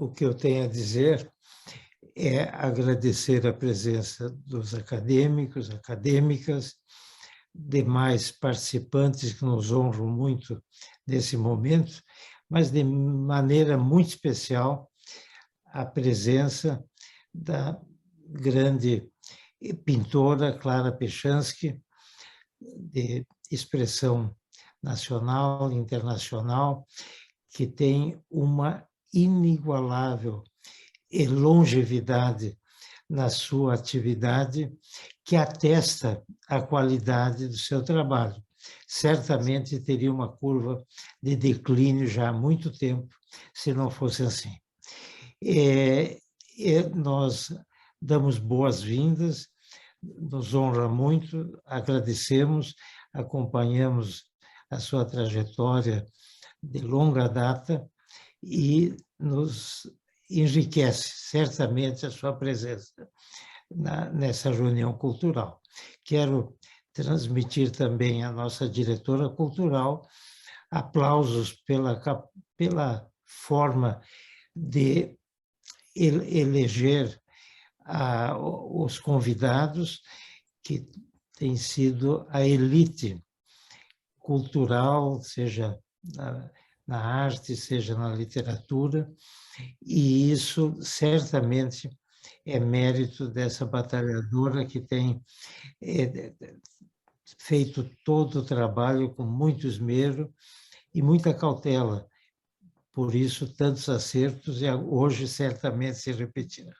o que eu tenho a dizer é agradecer a presença dos acadêmicos, acadêmicas, demais participantes que nos honram muito nesse momento, mas de maneira muito especial a presença da grande pintora Clara Pechansky, de expressão nacional e internacional, que tem uma inigualável longevidade na sua atividade, que atesta a qualidade do seu trabalho. Certamente teria uma curva de declínio já há muito tempo, se não fosse assim. Nós damos boas-vindas, nos honra muito, agradecemos, acompanhamos a sua trajetória de longa data e nos enriquece certamente a sua presença nessa reunião cultural. Quero transmitir também à nossa diretora cultural aplausos pela forma de eleger os convidados, que tem sido a elite cultural, seja na arte, seja na literatura, e isso certamente é mérito dessa batalhadora que tem feito todo o trabalho com muito esmero e muita cautela. Por isso, tantos acertos, e hoje certamente se repetirá.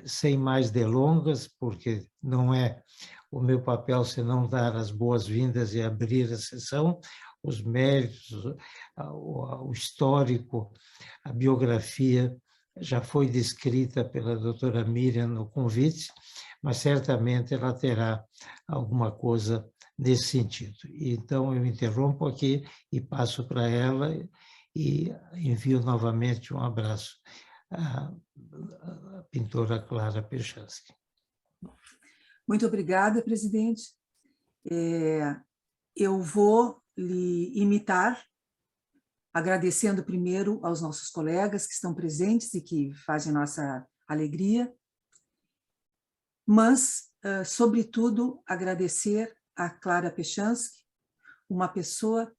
Sem mais delongas, porque não é o meu papel senão dar as boas-vindas e abrir a sessão, os méritos, o histórico, a biografia já foi descrita pela doutora Miriam no convite, mas certamente ela terá alguma coisa nesse sentido. Então, eu interrompo aqui e passo para ela e envio novamente um abraço à pintora Clara Pechansky. Muito obrigada, presidente. Eu vou lhe imitar, agradecendo primeiro aos nossos colegas que estão presentes e que fazem nossa alegria, mas, sobretudo, agradecer a Clara Pechansky, uma pessoa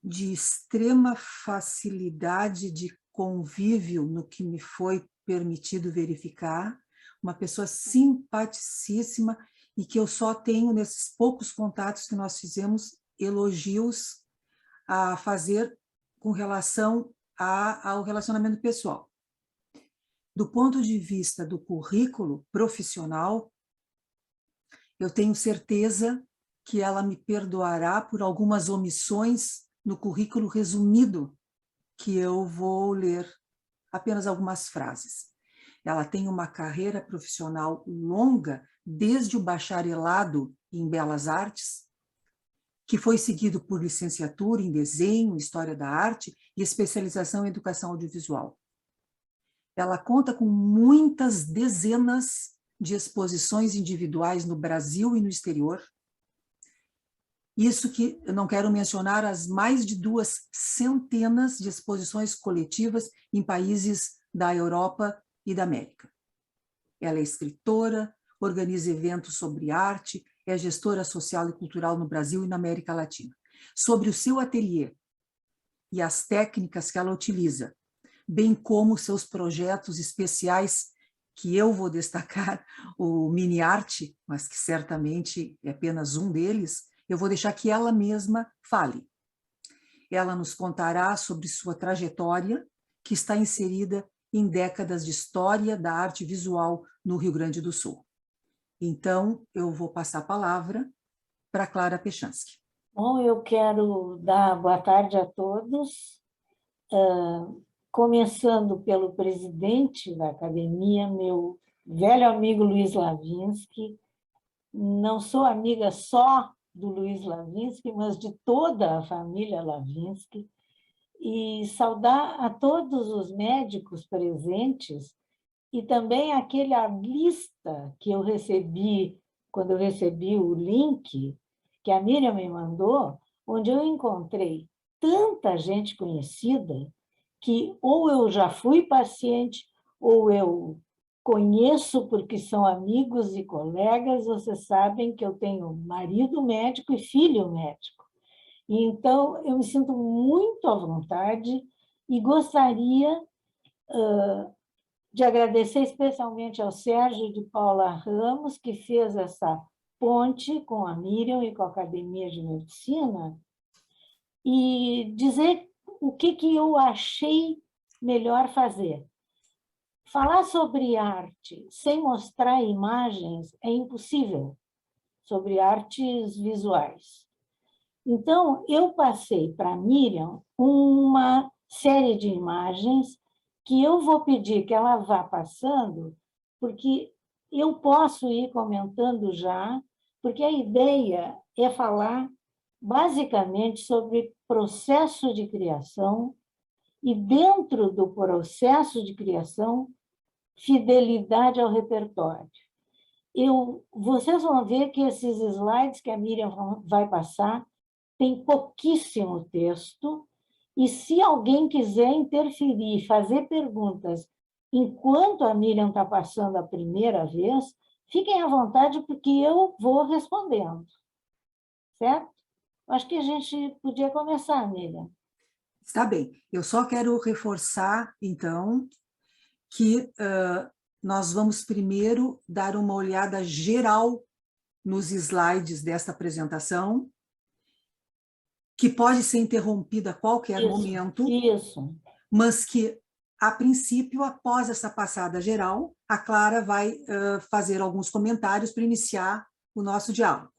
de extrema facilidade de convívio no que me foi permitido verificar, uma pessoa simpaticíssima e que eu só tenho, nesses poucos contatos que nós fizemos, elogios a fazer com relação ao relacionamento pessoal. Do ponto de vista do currículo profissional, eu tenho certeza que ela me perdoará por algumas omissões no currículo resumido, que eu vou ler apenas algumas frases. Ela tem uma carreira profissional longa, desde o bacharelado em Belas Artes, que foi seguido por licenciatura em Desenho, História da Arte e especialização em Educação Audiovisual. Ela conta com muitas dezenas de exposições individuais no Brasil e no exterior. Isso que eu não quero mencionar as mais de 200 de exposições coletivas em países da Europa e da América. Ela é escritora, organiza eventos sobre arte, é gestora social e cultural no Brasil e na América Latina. Sobre o seu ateliê e as técnicas que ela utiliza, bem como seus projetos especiais, que eu vou destacar, o Mini Arte, mas que certamente é apenas um deles, eu vou deixar que ela mesma fale. Ela nos contará sobre sua trajetória, que está inserida em décadas de história da arte visual no Rio Grande do Sul. Então, eu vou passar a palavra para Clara Pechansky. Bom, eu quero dar boa tarde a todos, começando pelo presidente da academia, meu velho amigo Luiz Lavinsky. Não sou amiga só do Luiz Lavinsky, mas de toda a família Lavinsky, e saudar a todos os médicos presentes e também aquele lista que eu recebi, quando eu recebi o link que a Miriam me mandou, onde eu encontrei tanta gente conhecida que ou eu já fui paciente, ou eu conheço porque são amigos e colegas. Vocês sabem que eu tenho marido médico e filho médico. E então, eu me sinto muito à vontade e gostaria de agradecer especialmente ao Sérgio de Paula Ramos, que fez essa ponte com a Miriam e com a Academia de Medicina, e dizer o que eu achei melhor fazer. Falar sobre arte sem mostrar imagens é impossível, sobre artes visuais. Então, eu passei para a Miriam uma série de imagens que eu vou pedir que ela vá passando, porque eu posso ir comentando já, porque a ideia é falar basicamente sobre processo de criação e, dentro do processo de criação, fidelidade ao repertório. Vocês vão ver que esses slides que a Miriam vai passar tem pouquíssimo texto, e se alguém quiser interferir, fazer perguntas enquanto a Miriam está passando a primeira vez, fiquem à vontade, porque eu vou respondendo. Certo? Acho que a gente podia começar, Miriam. Está bem. Eu só quero reforçar, então, que nós vamos primeiro dar uma olhada geral nos slides desta apresentação, que pode ser interrompida a qualquer momento, mas que, a princípio, após essa passada geral, a Clara vai fazer alguns comentários para iniciar o nosso diálogo.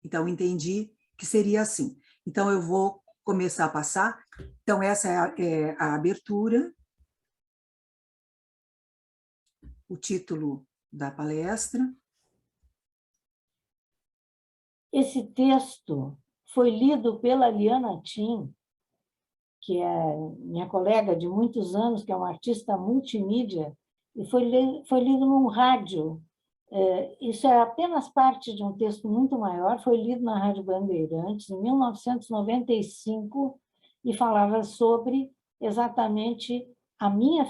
Então, entendi que seria assim. Então, eu vou começar a passar. Então, essa é a abertura, o título da palestra. Esse texto foi lido pela Liana Tim, que é minha colega de muitos anos, que é uma artista multimídia, e foi lido num rádio. Isso é apenas parte de um texto muito maior, foi lido na Rádio Bandeirantes, em 1995, e falava sobre exatamente a minha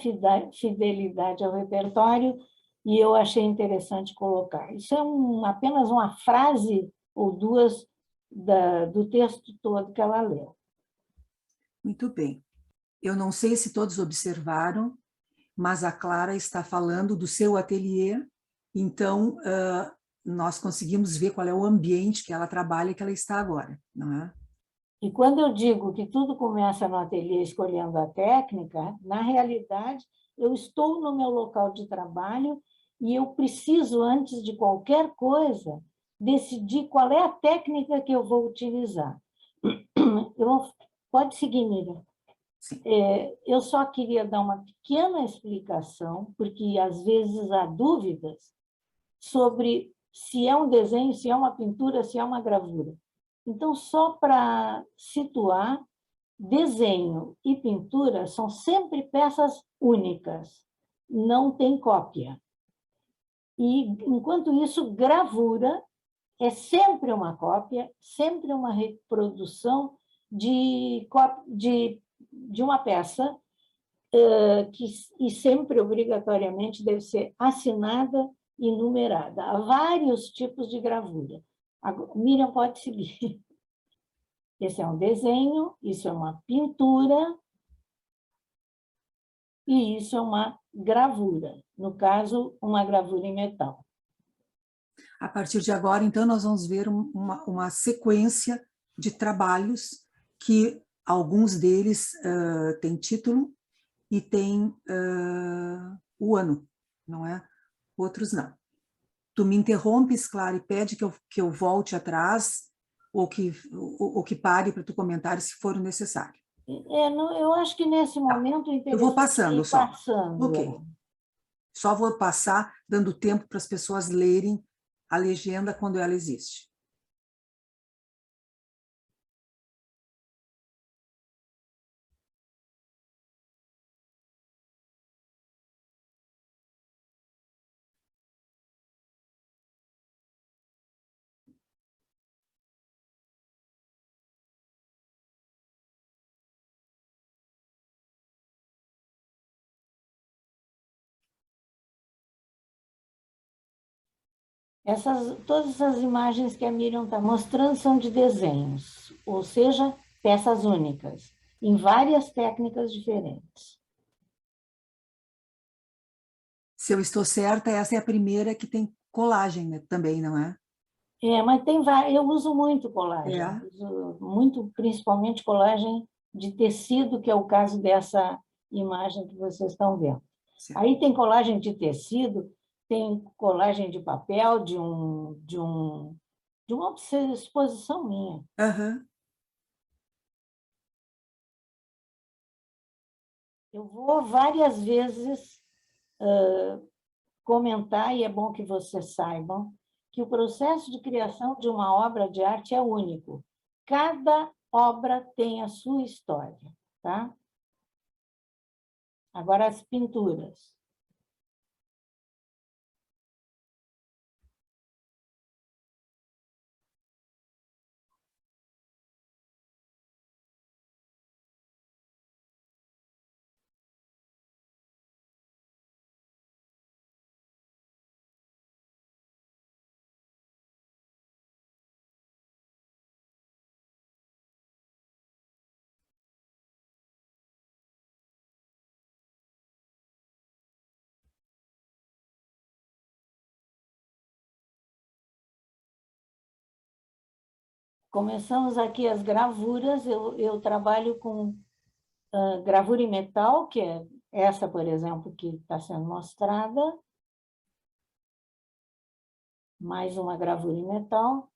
fidelidade ao repertório, e eu achei interessante colocar. Isso é apenas uma frase ou duas do texto todo que ela leu. Muito bem. Eu não sei se todos observaram, mas a Clara está falando do seu ateliê, então nós conseguimos ver qual é o ambiente que ela trabalha e que ela está agora, não é? E quando eu digo que tudo começa no ateliê escolhendo a técnica, na realidade, eu estou no meu local de trabalho e eu preciso, antes de qualquer coisa, decidir qual é a técnica que eu vou utilizar. Pode seguir, Miriam. Eu só queria dar uma pequena explicação, porque às vezes há dúvidas sobre se é um desenho, se é uma pintura, se é uma gravura. Então, só para situar, desenho e pintura são sempre peças únicas, não tem cópia. E, enquanto isso, gravura é sempre uma cópia, sempre uma reprodução de uma peça, e sempre, obrigatoriamente, deve ser assinada e numerada. Há vários tipos de gravura. A Miriam pode seguir. Esse é um desenho, isso é uma pintura, e isso é uma gravura. No caso, uma gravura em metal. A partir de agora, então, nós vamos ver uma sequência de trabalhos que alguns deles têm título e têm o ano, não é? Outros não. Tu me interrompes, Clara, e pede que eu volte atrás ou que pare para tu comentar se for necessário. Eu acho que nesse momento... Eu vou passando só. Ok. É. Só vou passar, dando tempo para as pessoas lerem a legenda quando ela existe. Todas essas imagens que a Miriam está mostrando são de desenhos, ou seja, peças únicas, em várias técnicas diferentes. Se eu estou certa, essa é a primeira que tem colagem, né, também, não é? Mas eu uso muito colagem, uso muito, principalmente colagem de tecido, que é o caso dessa imagem que vocês estão vendo. Certo. Aí tem colagem de tecido, tem colagem de papel, de uma exposição minha. Uhum. Eu vou várias vezes comentar, e é bom que vocês saibam, que o processo de criação de uma obra de arte é único. Cada obra tem a sua história, tá? Agora, as pinturas. Começamos aqui as gravuras. Eu trabalho com gravura em metal, que é essa, por exemplo, que está sendo mostrada. Mais uma gravura em metal,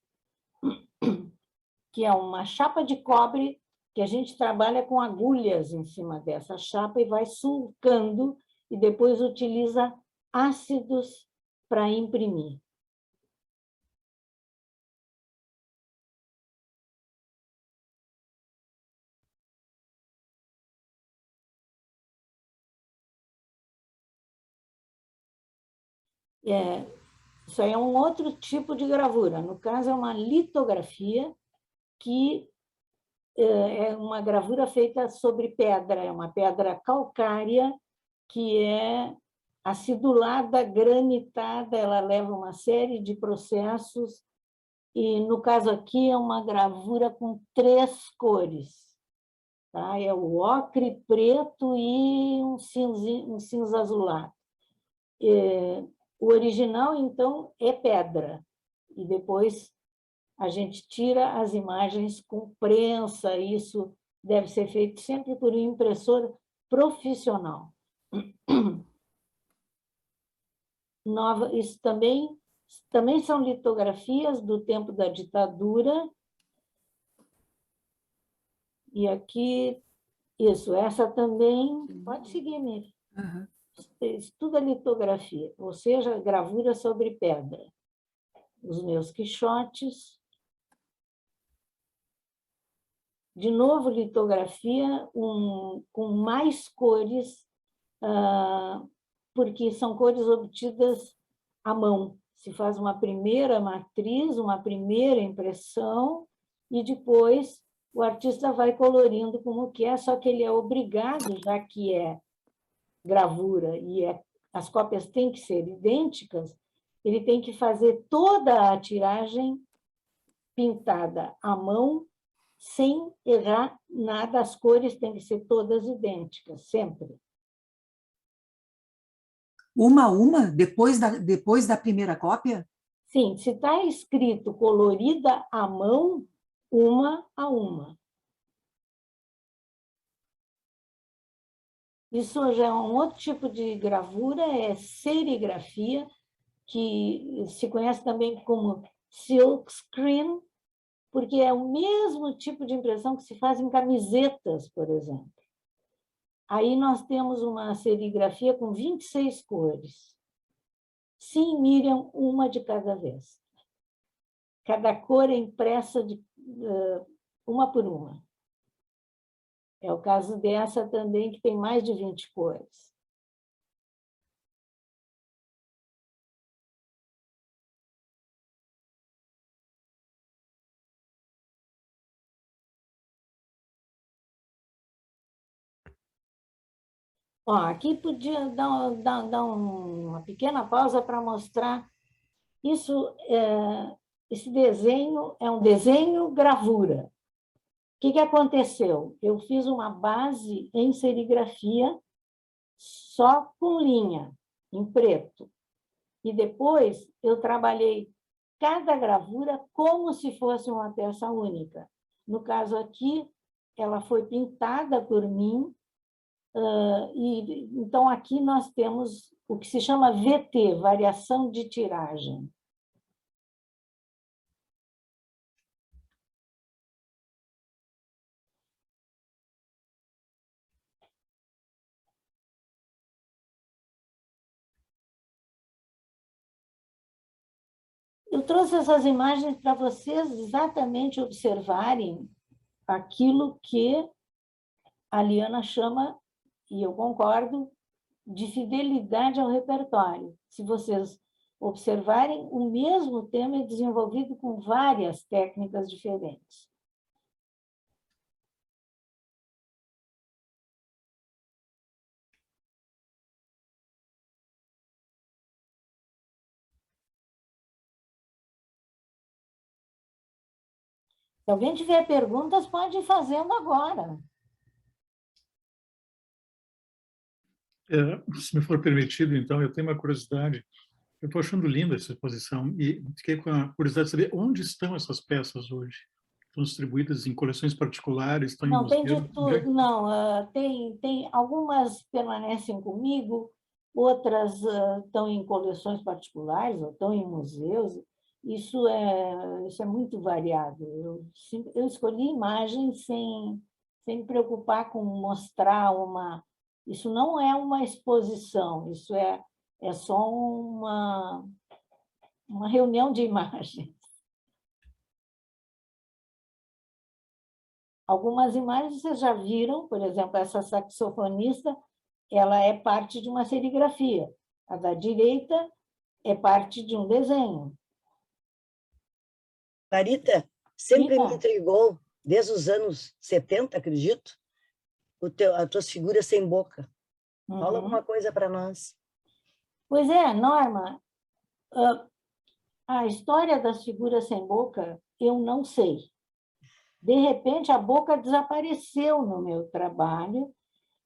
que é uma chapa de cobre que a gente trabalha com agulhas em cima dessa chapa e vai sulcando e depois utiliza ácidos para imprimir. Isso aí é um outro tipo de gravura. No caso, é uma litografia, que é uma gravura feita sobre pedra. É uma pedra calcária que é acidulada, granitada. Ela leva uma série de processos. E, no caso aqui, é uma gravura com 3 cores. Tá? É o ocre, preto e um cinza azulado. O original, então, é pedra. E depois a gente tira as imagens com prensa. Isso deve ser feito sempre por um impressor profissional. Isso também são litografias do tempo da ditadura. E aqui, essa também, pode seguir, Miriam. Uhum. Isso tudo é litografia, ou seja, gravura sobre pedra. Os meus quixotes. De novo, litografia com mais cores, porque são cores obtidas à mão. Se faz uma primeira matriz, uma primeira impressão, e depois o artista vai colorindo como que é, só que ele é obrigado, já que é gravura e as cópias têm que ser idênticas, ele tem que fazer toda a tiragem pintada à mão, sem errar nada. As cores têm que ser todas idênticas, sempre. Uma a uma, depois da primeira cópia? Sim, se está escrito colorida à mão, uma a uma. Isso já é um outro tipo de gravura, é serigrafia, que se conhece também como silkscreen, porque é o mesmo tipo de impressão que se faz em camisetas, por exemplo. Aí nós temos uma serigrafia com 26 cores. Sim, Miriam, uma de cada vez. Cada cor é impressa uma por uma. É o caso dessa também, que tem mais de 20 cores. Ó, aqui podia dar uma pequena pausa para mostrar Esse desenho é um desenho gravura. O que aconteceu? Eu fiz uma base em serigrafia só com linha, em preto. E depois eu trabalhei cada gravura como se fosse uma peça única. No caso aqui, ela foi pintada por mim, então aqui nós temos o que se chama VT, variação de tiragem. Eu trouxe essas imagens para vocês exatamente observarem aquilo que a Liana chama, e eu concordo, de fidelidade ao repertório. Se vocês observarem, o mesmo tema é desenvolvido com várias técnicas diferentes. Se alguém tiver perguntas, pode ir fazendo agora. Se me for permitido, então, eu tenho uma curiosidade. Eu estou achando linda essa exposição e fiquei com a curiosidade de saber onde estão essas peças hoje. Estão distribuídas em coleções particulares? Estão Não, em tem de museus? tudo. Não, tem algumas permanecem comigo, outras estão em coleções particulares ou estão em museus. Isso é muito variado. Eu escolhi imagens sem me preocupar com mostrar uma... Isso não é uma exposição, isso é só uma reunião de imagens. Algumas imagens vocês já viram, por exemplo, essa saxofonista, ela é parte de uma serigrafia. A da direita é parte de um desenho. Marita, sempre Sim, me intrigou, desde os anos 70, acredito, as tuas figuras sem boca. Fala alguma coisa para nós. Pois é, Norma, a história das figuras sem boca, eu não sei. De repente, a boca desapareceu no meu trabalho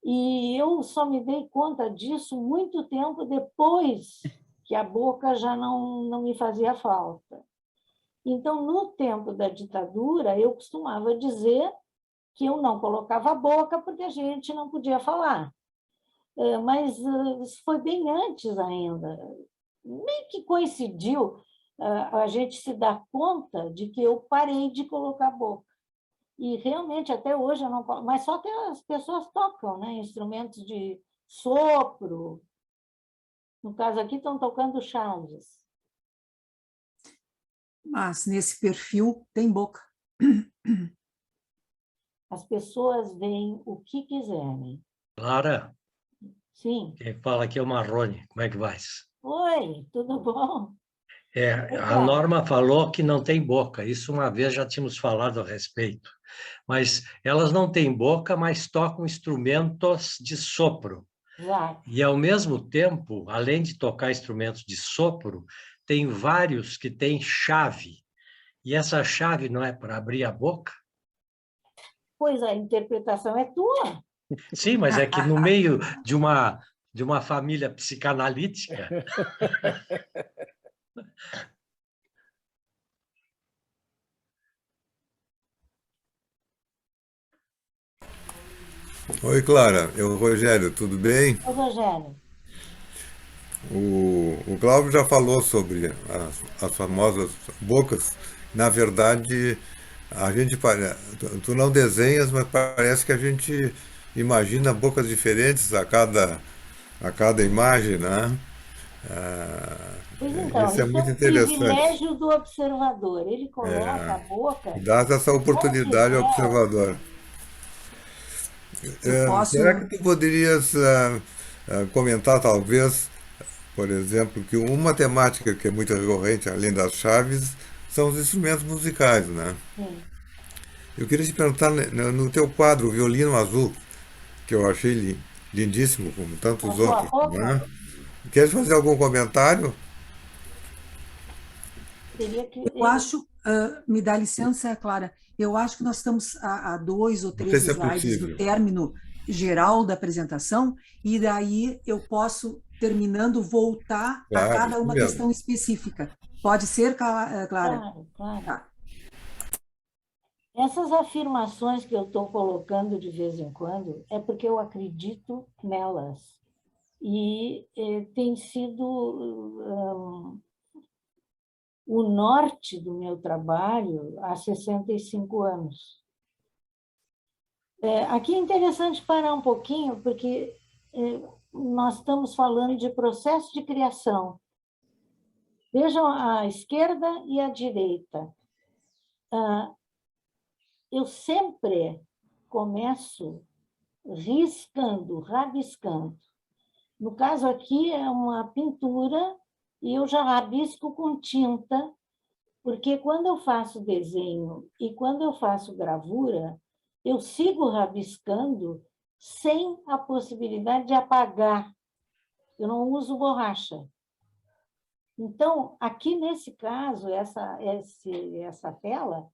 e eu só me dei conta disso muito tempo depois que a boca já não me fazia falta. Então, no tempo da ditadura, eu costumava dizer que eu não colocava a boca porque a gente não podia falar. Mas isso foi bem antes ainda. Meio que coincidiu a gente se dar conta de que eu parei de colocar a boca. E realmente, até hoje, eu não coloco, mas só que as pessoas tocam, né? Instrumentos de sopro. No caso aqui, estão tocando chaves. Mas nesse perfil tem boca. As pessoas veem o que quiserem. Clara, Sim. quem fala aqui é o Marrone. Como é que vai? Oi, tudo bom? A Norma falou que não tem boca. Isso uma vez já tínhamos falado a respeito. Mas elas não têm boca, mas tocam instrumentos de sopro. Exato. E, ao mesmo tempo, além de tocar instrumentos de sopro, tem vários que têm chave. E essa chave não é para abrir a boca? Pois a interpretação é tua. Sim, mas é que no meio de uma família psicanalítica... Oi, Clara. Rogério, tudo bem? Ô, Rogério. O Cláudio já falou sobre as famosas bocas. Na verdade, tu não desenhas, mas parece que a gente imagina bocas diferentes a cada imagem, né? Pois então, Isso é muito o interessante. privilégio do observador. Ele coloca a boca... Dá essa oportunidade ao observador. Será que tu poderias comentar, talvez, por exemplo, que uma temática que é muito recorrente, além das chaves, são os instrumentos musicais, né? Sim. Eu queria te perguntar, no teu quadro, o Violino Azul, que eu achei lindíssimo, como tantos outros, né? Queres fazer algum comentário? Teria que... Eu acho, me dá licença, Clara, eu acho que nós estamos a 2 ou 3 slides do término geral da apresentação, e daí eu posso, terminando, voltar a cada uma questão específica. Pode ser, Clara? Claro, claro. Tá. Essas afirmações que eu estou colocando de vez em quando é porque eu acredito nelas. E tem sido o norte do meu trabalho há 65 anos. Aqui é interessante parar um pouquinho, porque nós estamos falando de processo de criação. Vejam a esquerda e a direita. Eu sempre começo riscando, rabiscando. No caso aqui é uma pintura e eu já rabisco com tinta, porque quando eu faço desenho e quando eu faço gravura, eu sigo rabiscando sem a possibilidade de apagar. Eu não uso borracha. Então, aqui nesse caso, essa tela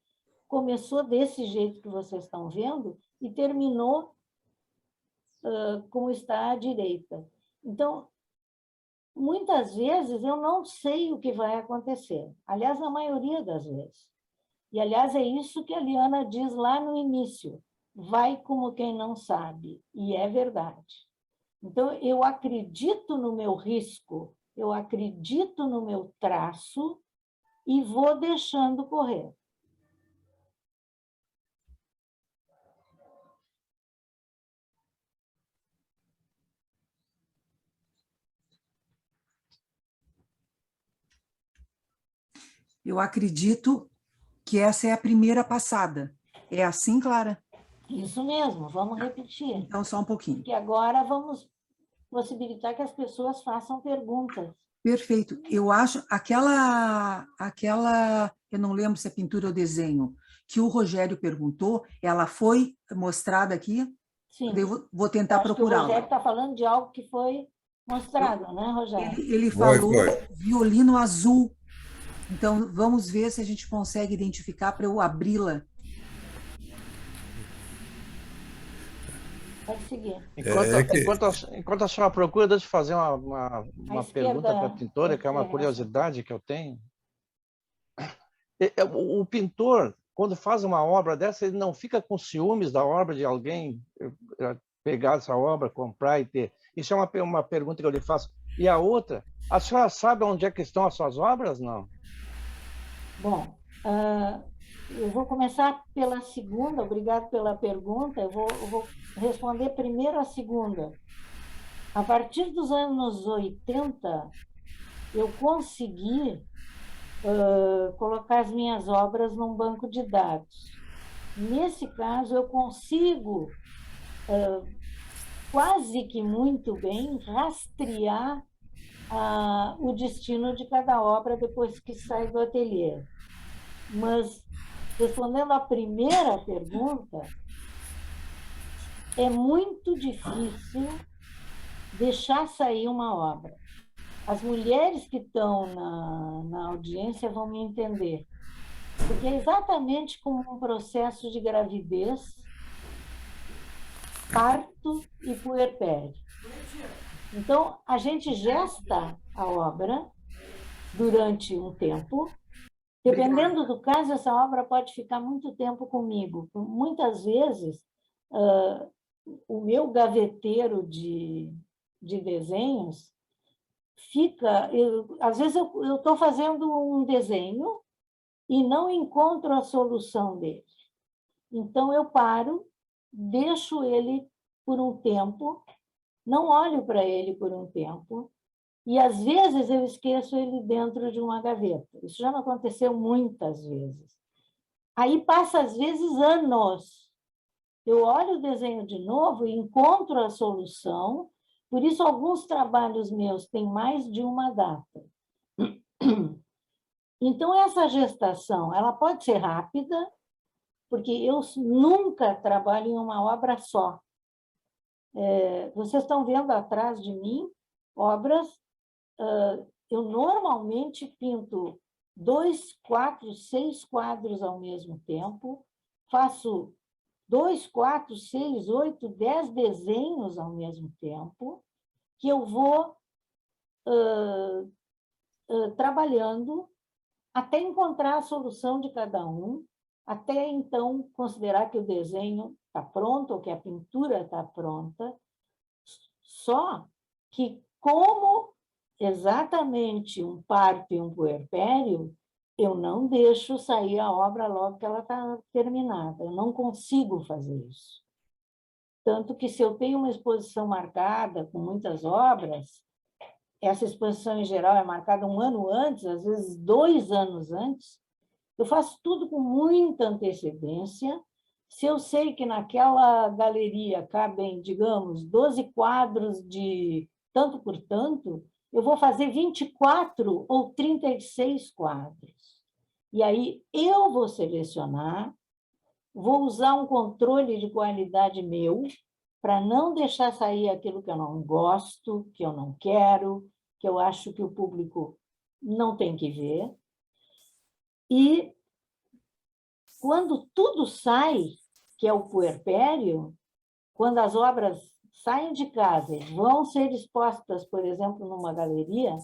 começou desse jeito que vocês estão vendo e terminou como está à direita. Então, muitas vezes eu não sei o que vai acontecer. Aliás, na maioria das vezes. E, aliás, é isso que a Liana diz lá no início. Vai como quem não sabe. E é verdade. Então, eu acredito no meu risco, eu acredito no meu traço e vou deixando correr. Eu acredito que essa é a primeira passada. É assim, Clara? Isso mesmo, vamos repetir. Então, só um pouquinho. Que agora vamos possibilitar que as pessoas façam perguntas. Perfeito. Eu acho eu não lembro se é pintura ou desenho, que o Rogério perguntou, ela foi mostrada aqui? Sim. Eu vou tentar procurá-la. O Rogério está falando de algo que foi mostrado, né, Rogério? Ele falou violino azul. Então, vamos ver se a gente consegue identificar para eu abri-la. Pode seguir. Enquanto a senhora procura, deixa eu fazer uma pergunta para a pintora, que é uma curiosidade que eu tenho. O pintor, quando faz uma obra dessa, ele não fica com ciúmes da obra de alguém pegar essa obra, comprar e ter. Isso é uma pergunta que eu lhe faço. E a outra, a senhora sabe onde é que estão as suas obras, não? Bom, eu vou começar pela segunda, obrigado pela pergunta, eu vou responder primeiro a segunda. A partir dos anos 80, eu consegui colocar as minhas obras num banco de dados. Nesse caso, eu consigo quase que muito bem rastrear o destino de cada obra depois que sai do ateliê. Mas, respondendo à primeira pergunta, é muito difícil deixar sair uma obra. As mulheres que estão na audiência vão me entender, porque é exatamente como um processo de gravidez, parto e puerpério. Então, a gente gesta a obra durante um tempo. Dependendo do caso, essa obra pode ficar muito tempo comigo. Muitas vezes, o meu gaveteiro de desenhos fica... às vezes, eu estou fazendo um desenho e não encontro a solução dele. Então, eu paro, deixo ele por um tempo, não olho para ele por um tempo, e, às vezes, eu esqueço ele dentro de uma gaveta. Isso já me aconteceu muitas vezes. Aí passa, às vezes, anos. Eu olho o desenho de novo e encontro a solução. Por isso, alguns trabalhos meus têm mais de uma data. Então, essa gestação, ela pode ser rápida, porque eu nunca trabalho em uma obra só. Vocês estão vendo atrás de mim obras. Eu normalmente pinto 2, 4, 6 quadros ao mesmo tempo, faço 2, 4, 6, 8, 10 desenhos ao mesmo tempo, que eu vou trabalhando até encontrar a solução de cada um, até então considerar que o desenho está pronto, ou que a pintura está pronta. Só que, como exatamente um parto e um puerpério, eu não deixo sair a obra logo que ela está terminada. Eu não consigo fazer isso. Tanto que, se eu tenho uma exposição marcada com muitas obras, essa exposição, em geral, é marcada 1 ano antes, às vezes 2 anos antes, eu faço tudo com muita antecedência. Se eu sei que naquela galeria cabem, digamos, 12 quadros de tanto por tanto, eu vou fazer 24 ou 36 quadros. E aí eu vou selecionar, vou usar um controle de qualidade meu, para não deixar sair aquilo que eu não gosto, que eu não quero, que eu acho que o público não tem que ver. E quando tudo sai, que é o puerpério, quando as obras saem de casa e vão ser expostas, por exemplo, numa galeria,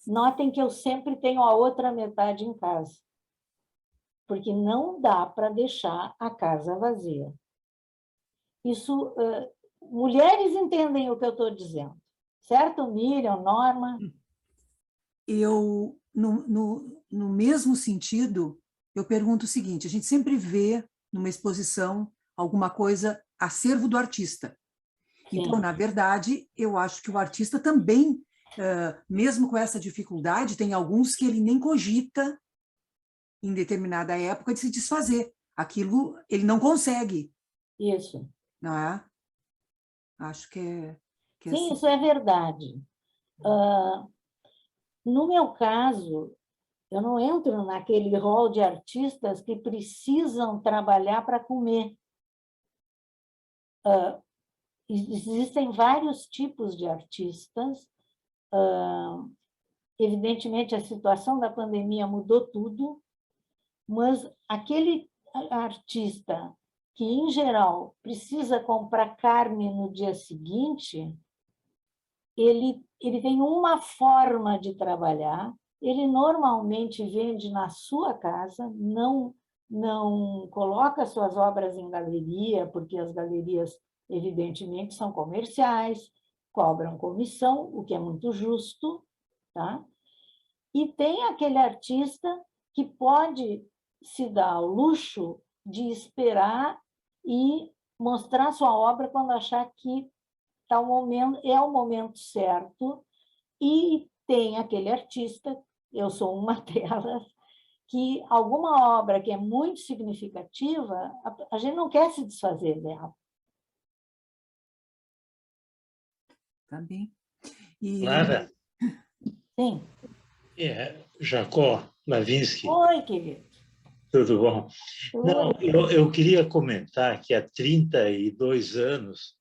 notem que eu sempre tenho a outra metade em casa, porque não dá para deixar a casa vazia. Isso, mulheres entendem o que eu estou dizendo, certo, Miriam, Norma? Eu, no mesmo sentido, eu pergunto o seguinte: a gente sempre vê numa exposição alguma coisa, acervo do artista. Então, na verdade, eu acho que o artista também, mesmo com essa dificuldade, tem alguns que ele nem cogita, em determinada época, de se desfazer. Aquilo ele não consegue. Isso. Não é? Acho que é Sim, assim. isso é verdade. No meu caso, eu não entro naquele rol de artistas que precisam trabalhar para comer. Existem vários tipos de artistas. Evidentemente, a situação da pandemia mudou tudo, mas aquele artista que, em geral, precisa comprar carne no dia seguinte, ele tem uma forma de trabalhar, ele normalmente vende na sua casa, não coloca suas obras em galeria, porque as galerias, evidentemente, são comerciais, cobram comissão, o que é muito justo, tá? E tem aquele artista que pode se dar ao luxo de esperar e mostrar sua obra quando achar que é o momento certo. E tem aquele artista, eu sou uma delas, que alguma obra que é muito significativa, a gente não quer se desfazer dela. Tá bem. Clara? Sim. Jacó Lavinsky. Oi, querido. Tudo bom? Oi. Não, eu queria comentar que há 32 anos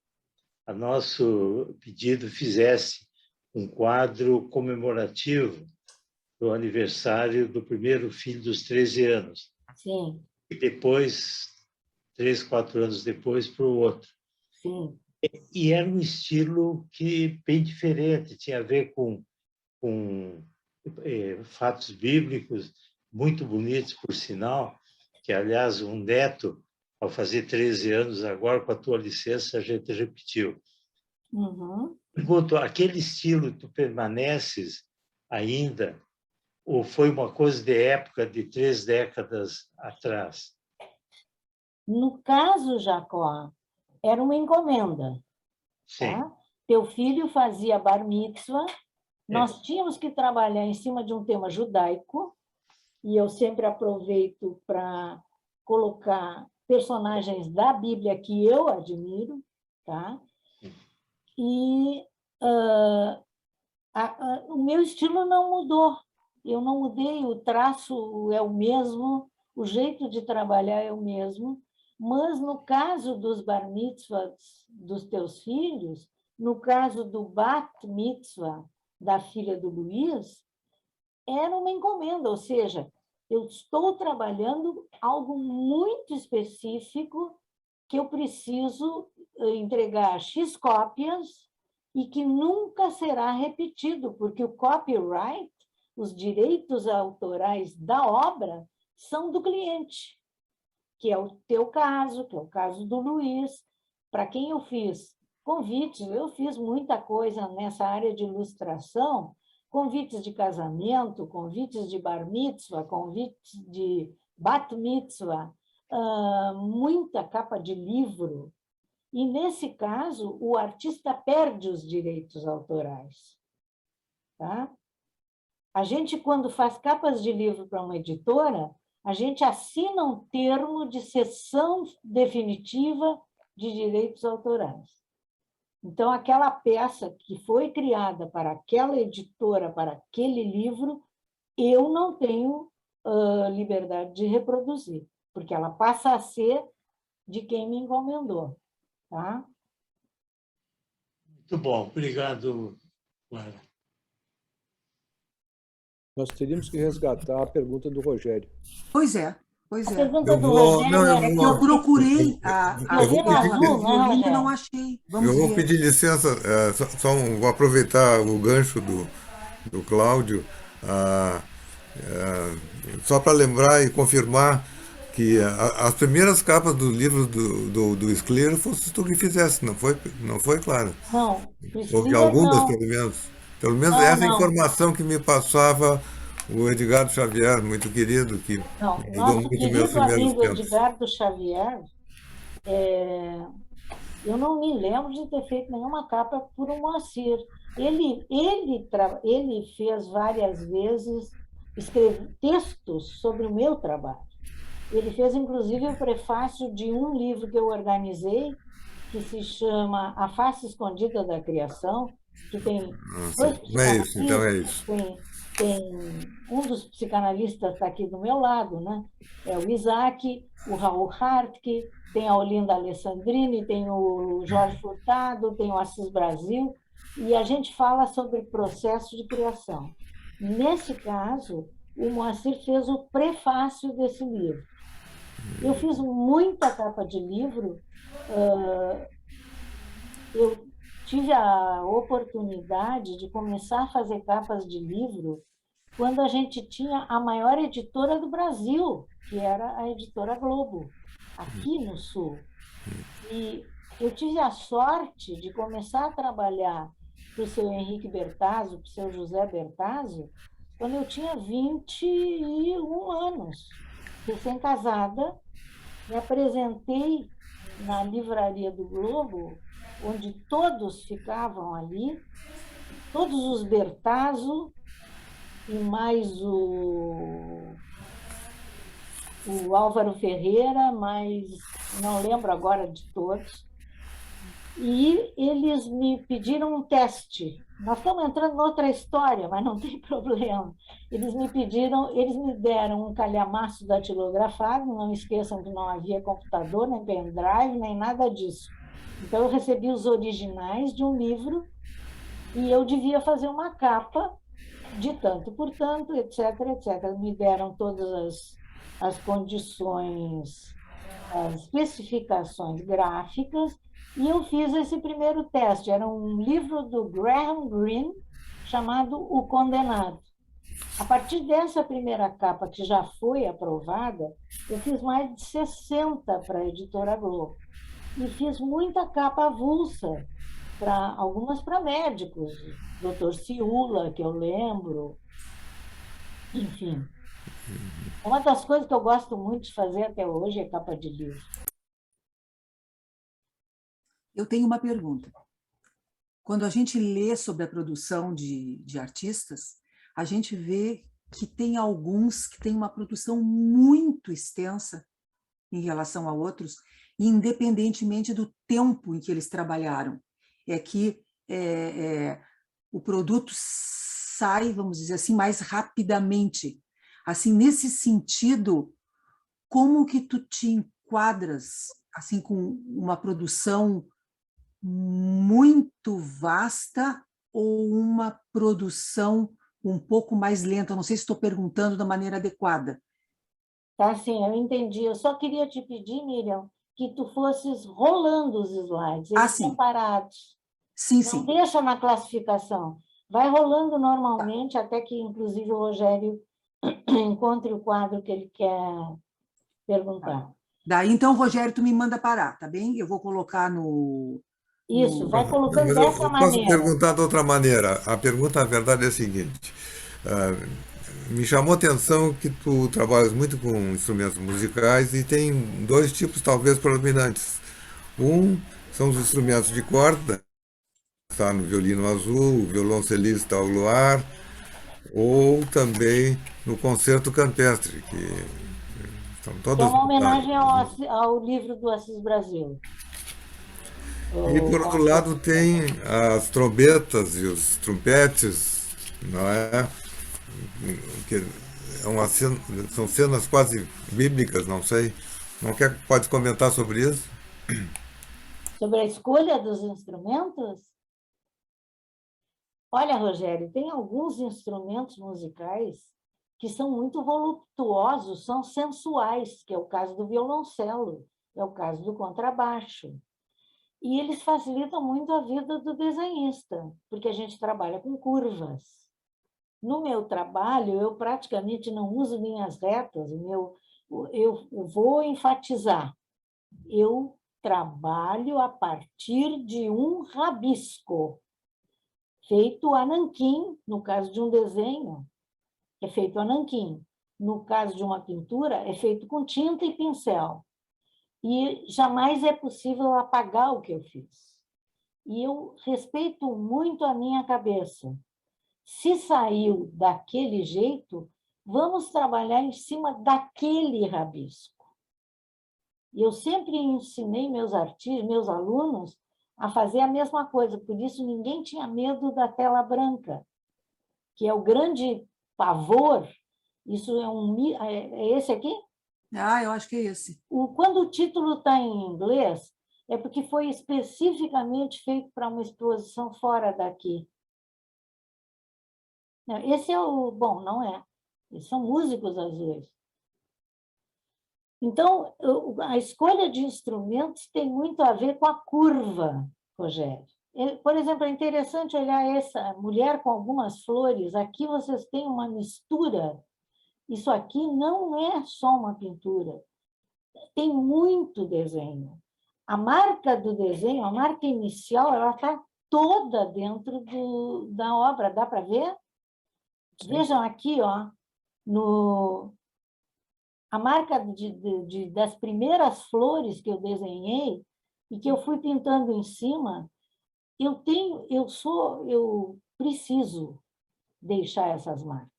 a nosso pedido fizesse um quadro comemorativo do aniversário do primeiro filho dos 13 anos. Sim. E depois, 3, 4 anos depois, para o outro. Sim. E era um estilo bem diferente, tinha a ver com fatos bíblicos muito bonitos, por sinal, que, aliás, um neto, ao fazer 13 anos, agora, com a tua licença, a gente repetiu. Uhum. Pergunto, aquele estilo, tu permaneces ainda, ou foi uma coisa de época de 3 décadas atrás? No caso, Jacó, era uma encomenda. Sim. Tá? Teu filho fazia bar mitzvah, nós tínhamos que trabalhar em cima de um tema judaico, e eu sempre aproveito para colocar personagens da Bíblia que eu admiro, tá? E o meu estilo não mudou, eu não mudei, o traço é o mesmo, o jeito de trabalhar é o mesmo, mas no caso dos bar mitzvahs dos teus filhos, no caso do bat mitzvah da filha do Luiz, era uma encomenda, ou seja, eu estou trabalhando algo muito específico que eu preciso entregar X cópias e que nunca será repetido, porque o copyright, os direitos autorais da obra, são do cliente, que é o teu caso, que é o caso do Luiz, para quem eu fiz convites, eu fiz muita coisa nessa área de ilustração, convites de casamento, convites de bar mitzvah, convites de bat mitzvah, muita capa de livro. E, nesse caso, o artista perde os direitos autorais. Tá? A gente, quando faz capas de livro para uma editora, a gente assina um termo de cessão definitiva de direitos autorais. Então, aquela peça que foi criada para aquela editora, para aquele livro, eu não tenho liberdade de reproduzir, porque ela passa a ser de quem me encomendou. Tá? Muito bom, obrigado, Clara. Nós teríamos que resgatar a pergunta do Rogério. Pois é, pois A é. pergunta do Rogério É que eu procurei eu e não achei. Eu vou pedir licença, vou aproveitar o gancho do Cláudio, só para lembrar e confirmar que as primeiras capas dos livros do Scler fosse tu que fizesse, não foi, Clara? Não, Ou que algumas, pelo menos. Pelo menos essa informação que me passava o Edgardo Xavier, muito querido, que nosso muito querido meus primeiros amigo tempos. Edgardo Xavier, eu não me lembro de ter feito nenhuma capa por um Moacir. Ele fez várias vezes textos sobre o meu trabalho. Ele fez, inclusive, o prefácio de um livro que eu organizei, que se chama A Face Escondida da Criação, que tem dois psicanalistas. Então é isso. Tem um dos psicanalistas está aqui do meu lado, né? É o Isaac, o Raul Hartke, tem a Olinda Alessandrini, tem o Jorge Furtado, tem o Assis Brasil, e a gente fala sobre processo de criação. Nesse caso, o Moacir fez o prefácio desse livro. Eu fiz muita capa de livro, eu tive a oportunidade de começar a fazer capas de livro quando a gente tinha a maior editora do Brasil, que era a Editora Globo, aqui no Sul. E eu tive a sorte de começar a trabalhar para o seu Henrique Bertazzo, para o seu José Bertazzo, quando eu tinha 21 anos, recém-casada, me apresentei na livraria do Globo, onde todos ficavam ali, todos os Bertazzo, e mais o Álvaro Ferreira, mas não lembro agora de todos. E eles me pediram um teste. Nós estamos entrando noutra história, mas não tem problema. Eles me deram um calhamaço datilografado, não esqueçam que não havia computador, nem pendrive, nem nada disso. Então, eu recebi os originais de um livro e eu devia fazer uma capa de tanto por tanto, etc, etc. Me deram todas as condições, as especificações gráficas, e eu fiz esse primeiro teste. Era um livro do Graham Greene, chamado O Condenado. A partir dessa primeira capa, que já foi aprovada, eu fiz mais de 60 para a Editora Globo. E fiz muita capa avulsa, algumas para médicos, Dr. Ciula, que eu lembro. Enfim. Uma das coisas que eu gosto muito de fazer até hoje é capa de livro. Eu tenho uma pergunta. Quando a gente lê sobre a produção de artistas, a gente vê que tem alguns que têm uma produção muito extensa em relação a outros, independentemente do tempo em que eles trabalharam. É que o produto sai, vamos dizer assim, mais rapidamente. Assim, nesse sentido, como que tu te enquadras assim, com uma produção muito vasta ou uma produção um pouco mais lento. Eu não sei se estou perguntando da maneira adequada. Tá, sim, eu entendi. Eu só queria te pedir, Miriam, que tu fosses rolando os slides, eles sim. estão parados. Sim, Não sim. deixa na classificação. Vai rolando normalmente, até que, inclusive, o Rogério encontre o quadro que ele quer perguntar. Daí, então, Rogério, tu me manda parar, tá bem? Eu vou colocar no... Isso, vai colocando Mas dessa eu posso maneira. perguntar de outra maneira. A pergunta, na verdade, é a seguinte. Me chamou a atenção que tu trabalhas muito com instrumentos musicais e tem dois tipos, talvez, predominantes. Um são os instrumentos de corda, está no violino azul, o violoncelista ao luar, ou também no concerto campestre, que são É todas... uma homenagem ao livro do Assis Brasil. E, por outro lado, tem as trombetas e os trompetes, não é? Que é uma cena, são cenas quase bíblicas, não sei. Não quer, pode comentar sobre isso? Sobre a escolha dos instrumentos? Olha, Rogério, tem alguns instrumentos musicais que são muito voluptuosos, são sensuais, que é o caso do violoncelo, é o caso do contrabaixo. E eles facilitam muito a vida do desenhista, porque a gente trabalha com curvas. No meu trabalho, eu praticamente não uso linhas retas, eu vou enfatizar. Eu trabalho a partir de um rabisco, feito a nanquim, no caso de um desenho, é feito a nanquim. No caso de uma pintura, é feito com tinta e pincel. E jamais é possível apagar o que eu fiz. E eu respeito muito a minha cabeça. Se saiu daquele jeito, vamos trabalhar em cima daquele rabisco. E eu sempre ensinei meus alunos a fazer a mesma coisa, por isso ninguém tinha medo da tela branca, que é o grande pavor. Isso é esse aqui? Eu acho que é esse. Quando o título está em inglês, é porque foi especificamente feito para uma exposição fora daqui. Não, esse é o... Bom, não é. Eles são músicos azuis. Então, a escolha de instrumentos tem muito a ver com a curva, Rogério. Por exemplo, é interessante olhar essa mulher com algumas flores. Aqui vocês têm uma mistura. Isso aqui não é só uma pintura. Tem muito desenho. A marca do desenho, a marca inicial, ela está toda dentro da obra. Dá para ver? Sim. Vejam aqui, ó, a marca das primeiras flores que eu desenhei e que eu fui pintando em cima, eu preciso deixar essas marcas.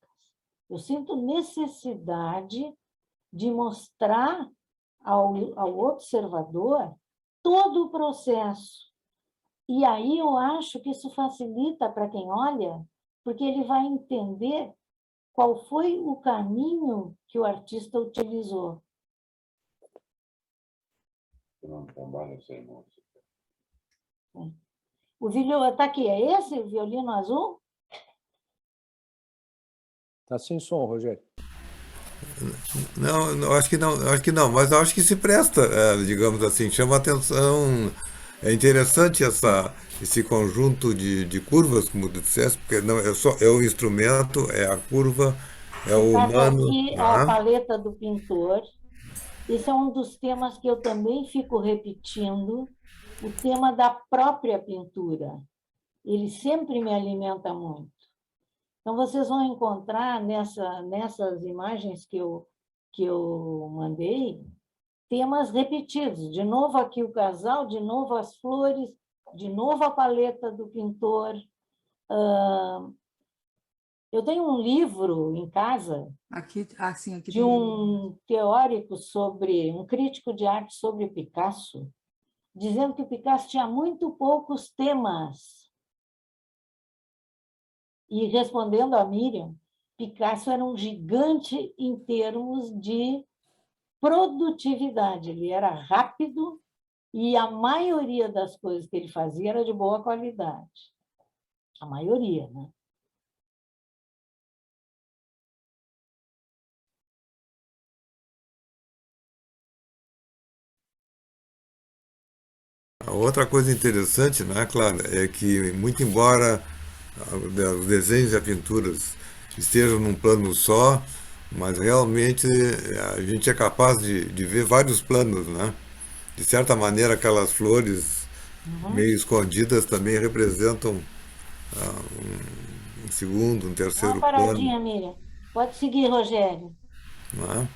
Eu sinto necessidade de mostrar ao observador todo o processo. E aí eu acho que isso facilita para quem olha, porque ele vai entender qual foi o caminho que o artista utilizou. Eu não trabalho sem música. O violino está aqui, é esse o violino azul? Está sem som, Rogério. Não, acho que não, mas eu acho que se presta, digamos assim, chama atenção. É interessante esse conjunto de curvas, como tu disseste, porque não é o instrumento, é a curva, é o humano. Aqui é a paleta do pintor. Esse é um dos temas que eu também fico repetindo, o tema da própria pintura. Ele sempre me alimenta muito. Então, vocês vão encontrar nessas imagens que eu mandei, temas repetidos. De novo aqui o casal, de novo as flores, de novo a paleta do pintor. Eu tenho um livro em casa de um teórico um crítico de arte sobre Picasso, dizendo que o Picasso tinha muito poucos temas. E respondendo a Miriam, Picasso era um gigante em termos de produtividade. Ele era rápido e a maioria das coisas que ele fazia era de boa qualidade. A maioria, né? A outra coisa interessante, né, Clara, é que, muito embora os desenhos e as pinturas estejam num plano só, mas realmente a gente é capaz de ver vários planos, né? De certa maneira, aquelas flores meio escondidas também representam um segundo, um Dá uma terceiro plano, paradinha, Miriam. Pode seguir, Rogério. né?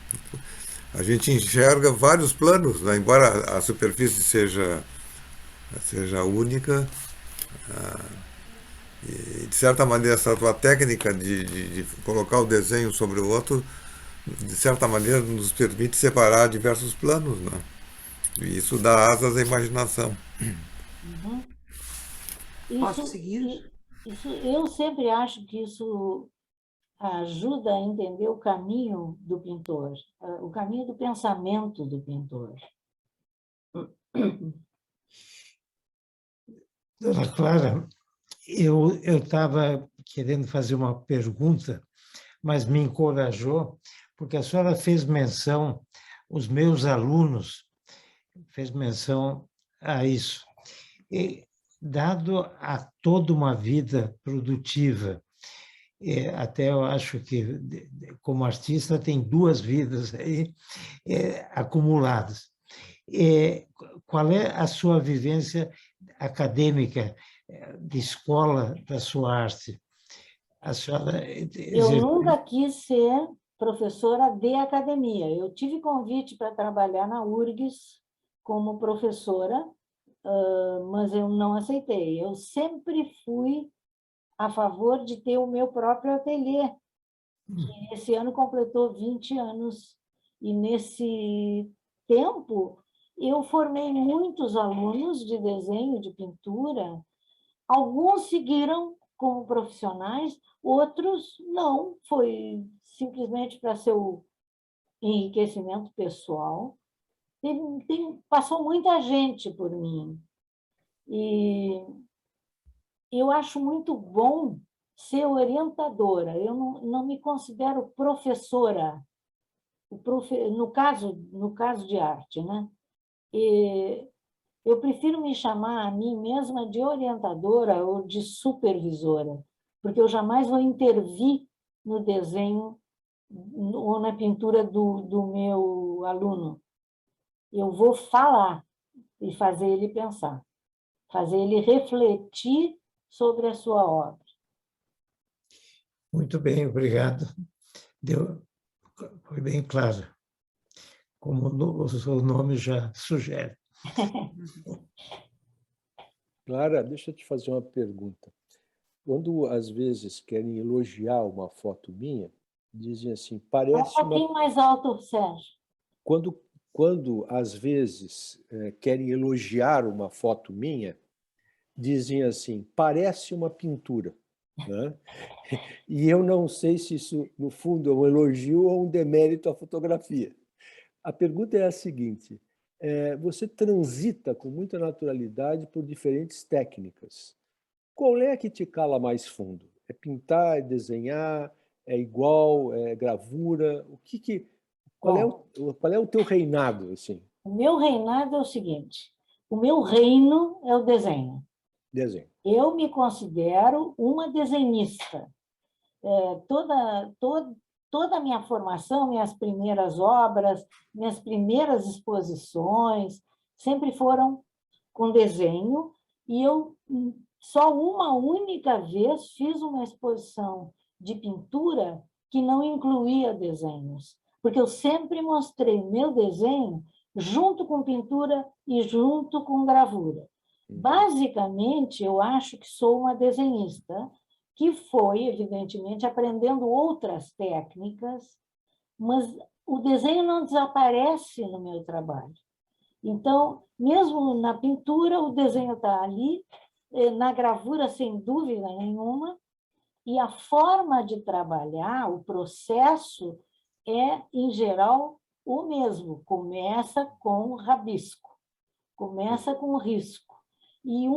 A gente enxerga vários planos, né? Embora a superfície seja única, e de certa maneira essa tua técnica de colocar o desenho sobre o outro, de certa maneira nos permite separar diversos planos, né? E isso dá asas à imaginação. Uhum. Posso seguir? Eu sempre acho que isso ajuda a entender o caminho do pintor, o caminho do pensamento do pintor. Dona Clara, eu estava querendo fazer uma pergunta, mas me encorajou, porque a senhora fez menção, os meus alunos, fez menção a isso. E, dado a toda uma vida produtiva, até eu acho que, como artista, tem 2 vidas aí acumuladas. Qual é a sua vivência acadêmica de escola da sua arte? A senhora Eu nunca quis ser professora de academia. Eu tive convite para trabalhar na URGS como professora, mas eu não aceitei. Eu sempre fui a favor de ter o meu próprio ateliê, que esse ano completou 20 anos. E, nesse tempo, eu formei muitos alunos de desenho, de pintura. Alguns seguiram como profissionais, outros não. Foi simplesmente para seu enriquecimento pessoal. Passou muita gente por mim. E eu acho muito bom ser orientadora. Eu não me considero professora, no caso de arte, né? Eu prefiro me chamar a mim mesma de orientadora ou de supervisora, porque eu jamais vou intervir no desenho ou na pintura do meu aluno. Eu vou falar e fazer ele pensar, fazer ele refletir sobre a sua obra. Muito bem, obrigado. Foi bem claro, como o seu nome já sugere. Clara, deixa eu te fazer uma pergunta. Quando, às vezes, querem elogiar uma foto minha, dizem assim, parece Um pouquinho mais alto, Sérgio. Quando às vezes, querem elogiar uma foto minha, dizem assim, parece uma pintura. Né? E eu não sei se isso, no fundo, é um elogio ou um demérito à fotografia. A pergunta é a seguinte, você transita com muita naturalidade por diferentes técnicas. Qual é a que te cala mais fundo? É pintar, é desenhar, é igual, é gravura? Qual é o teu reinado? Assim? O meu reinado é o seguinte, o meu reino é o desenho. Desenho. Eu me considero uma desenhista. Toda a minha formação, minhas primeiras obras, minhas primeiras exposições, sempre foram com desenho, e eu só uma única vez fiz uma exposição de pintura que não incluía desenhos, porque eu sempre mostrei meu desenho junto com pintura e junto com gravura. Basicamente, eu acho que sou uma desenhista, que foi, evidentemente, aprendendo outras técnicas, mas o desenho não desaparece no meu trabalho. Então, mesmo na pintura, o desenho está ali, na gravura, sem dúvida nenhuma, e a forma de trabalhar, o processo, é, em geral, o mesmo. Começa com rabisco, começa com risco. E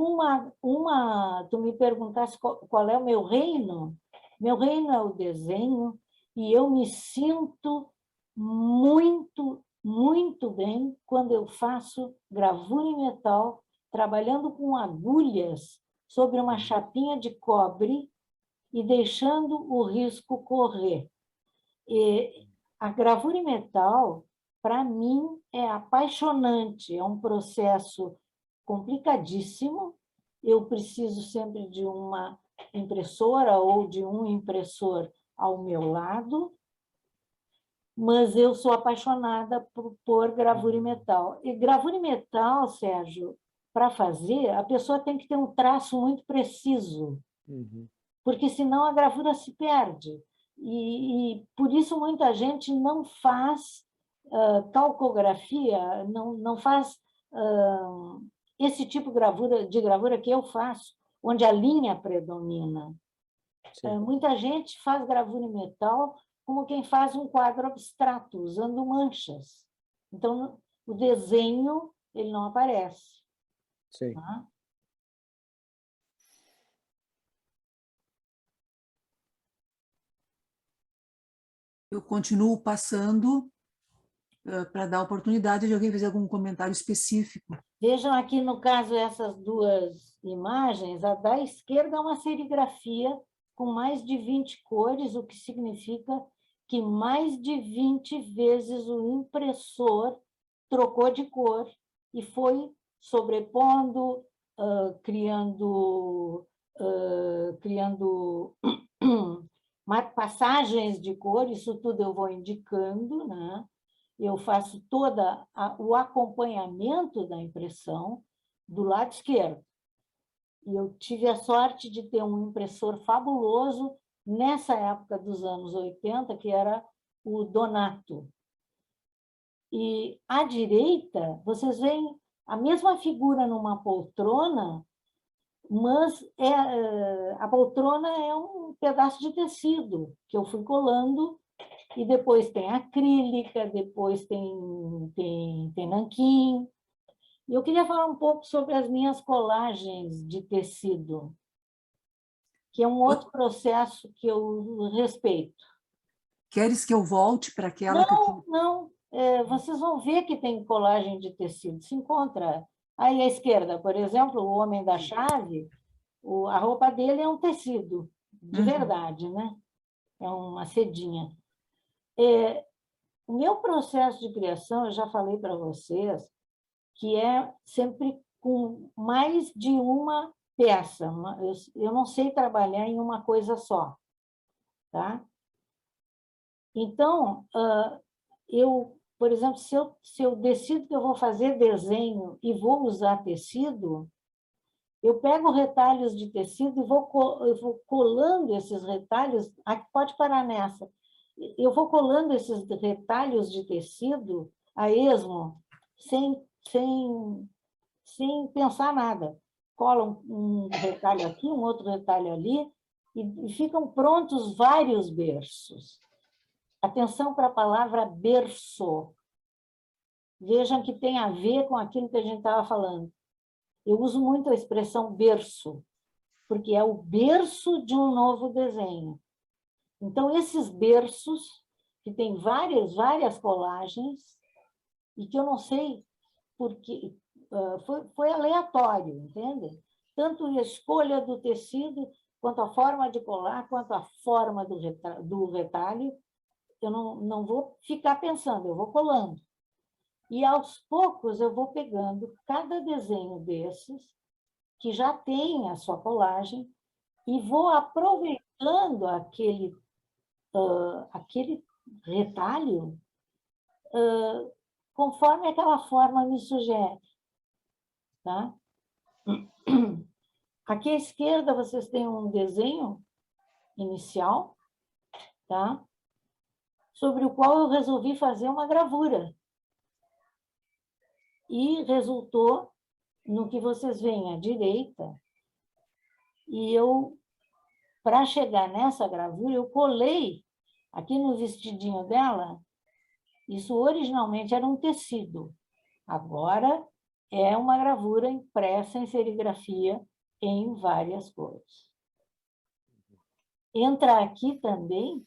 tu me perguntasse qual é o meu reino é o desenho, e eu me sinto muito, muito bem quando eu faço gravura em metal trabalhando com agulhas sobre uma chapinha de cobre e deixando o risco correr. E a gravura em metal, para mim, é apaixonante, é um processo complicadíssimo. Eu preciso sempre de uma impressora ou de um impressor ao meu lado, mas eu sou apaixonada por gravura em metal. E gravura em metal, Sérgio, para fazer, a pessoa tem que ter um traço muito preciso, porque senão a gravura se perde. E por isso muita gente não faz calcografia, não faz esse tipo de gravura que eu faço, onde a linha predomina. Muita gente faz gravura em metal como quem faz um quadro abstrato, usando manchas. Então, o desenho ele não aparece. Sim. Tá? Eu continuo passando para dar oportunidade de alguém fazer algum comentário específico. Vejam aqui, no caso, essas duas imagens. A da esquerda é uma serigrafia com mais de 20 cores, o que significa que mais de 20 vezes o impressor trocou de cor e foi sobrepondo, criando passagens de cor. Isso tudo eu vou indicando, né? Eu faço todo o acompanhamento da impressão do lado esquerdo. E eu tive a sorte de ter um impressor fabuloso nessa época dos anos 80, que era o Donato. E à direita, vocês veem a mesma figura numa poltrona, mas a poltrona é um pedaço de tecido que eu fui colando, e depois tem acrílica, depois tem nanquim. E eu queria falar um pouco sobre as minhas colagens de tecido, que é um outro processo que eu respeito. Queres que eu volte para aquela... Não. Vocês vão ver que tem colagem de tecido. Se encontra. Aí à esquerda, por exemplo, o Homem da Chave, a roupa dele é um tecido, de verdade, né? É uma sedinha. O meu processo de criação, eu já falei para vocês, que é sempre com mais de uma peça. Eu não sei trabalhar em uma coisa só. Tá? Então, por exemplo, se eu decido que eu vou fazer desenho e vou usar tecido, eu pego retalhos de tecido e eu vou colando esses retalhos. Aqui, pode parar nessa. Eu vou colando esses retalhos de tecido a esmo, sem pensar nada. Colam um retalho aqui, um outro retalho ali, e ficam prontos vários berços. Atenção para a palavra berço. Vejam que tem a ver com aquilo que a gente estava falando. Eu uso muito a expressão berço, porque é o berço de um novo desenho. Então, esses berços, que tem várias colagens, e que eu não sei porque foi aleatório, entende? Tanto a escolha do tecido, quanto a forma de colar, quanto a forma do retalho, eu não vou ficar pensando, eu vou colando. E, aos poucos, eu vou pegando cada desenho desses, que já tem a sua colagem, e vou aproveitando aquele retalho conforme aquela forma me sugere. Tá? Aqui à esquerda, vocês têm um desenho inicial, tá? Sobre o qual eu resolvi fazer uma gravura. E resultou no que vocês veem à direita. E eu, para chegar nessa gravura, eu colei aqui no vestidinho dela. Isso originalmente era um tecido. Agora é uma gravura impressa em serigrafia em várias cores. Entra aqui também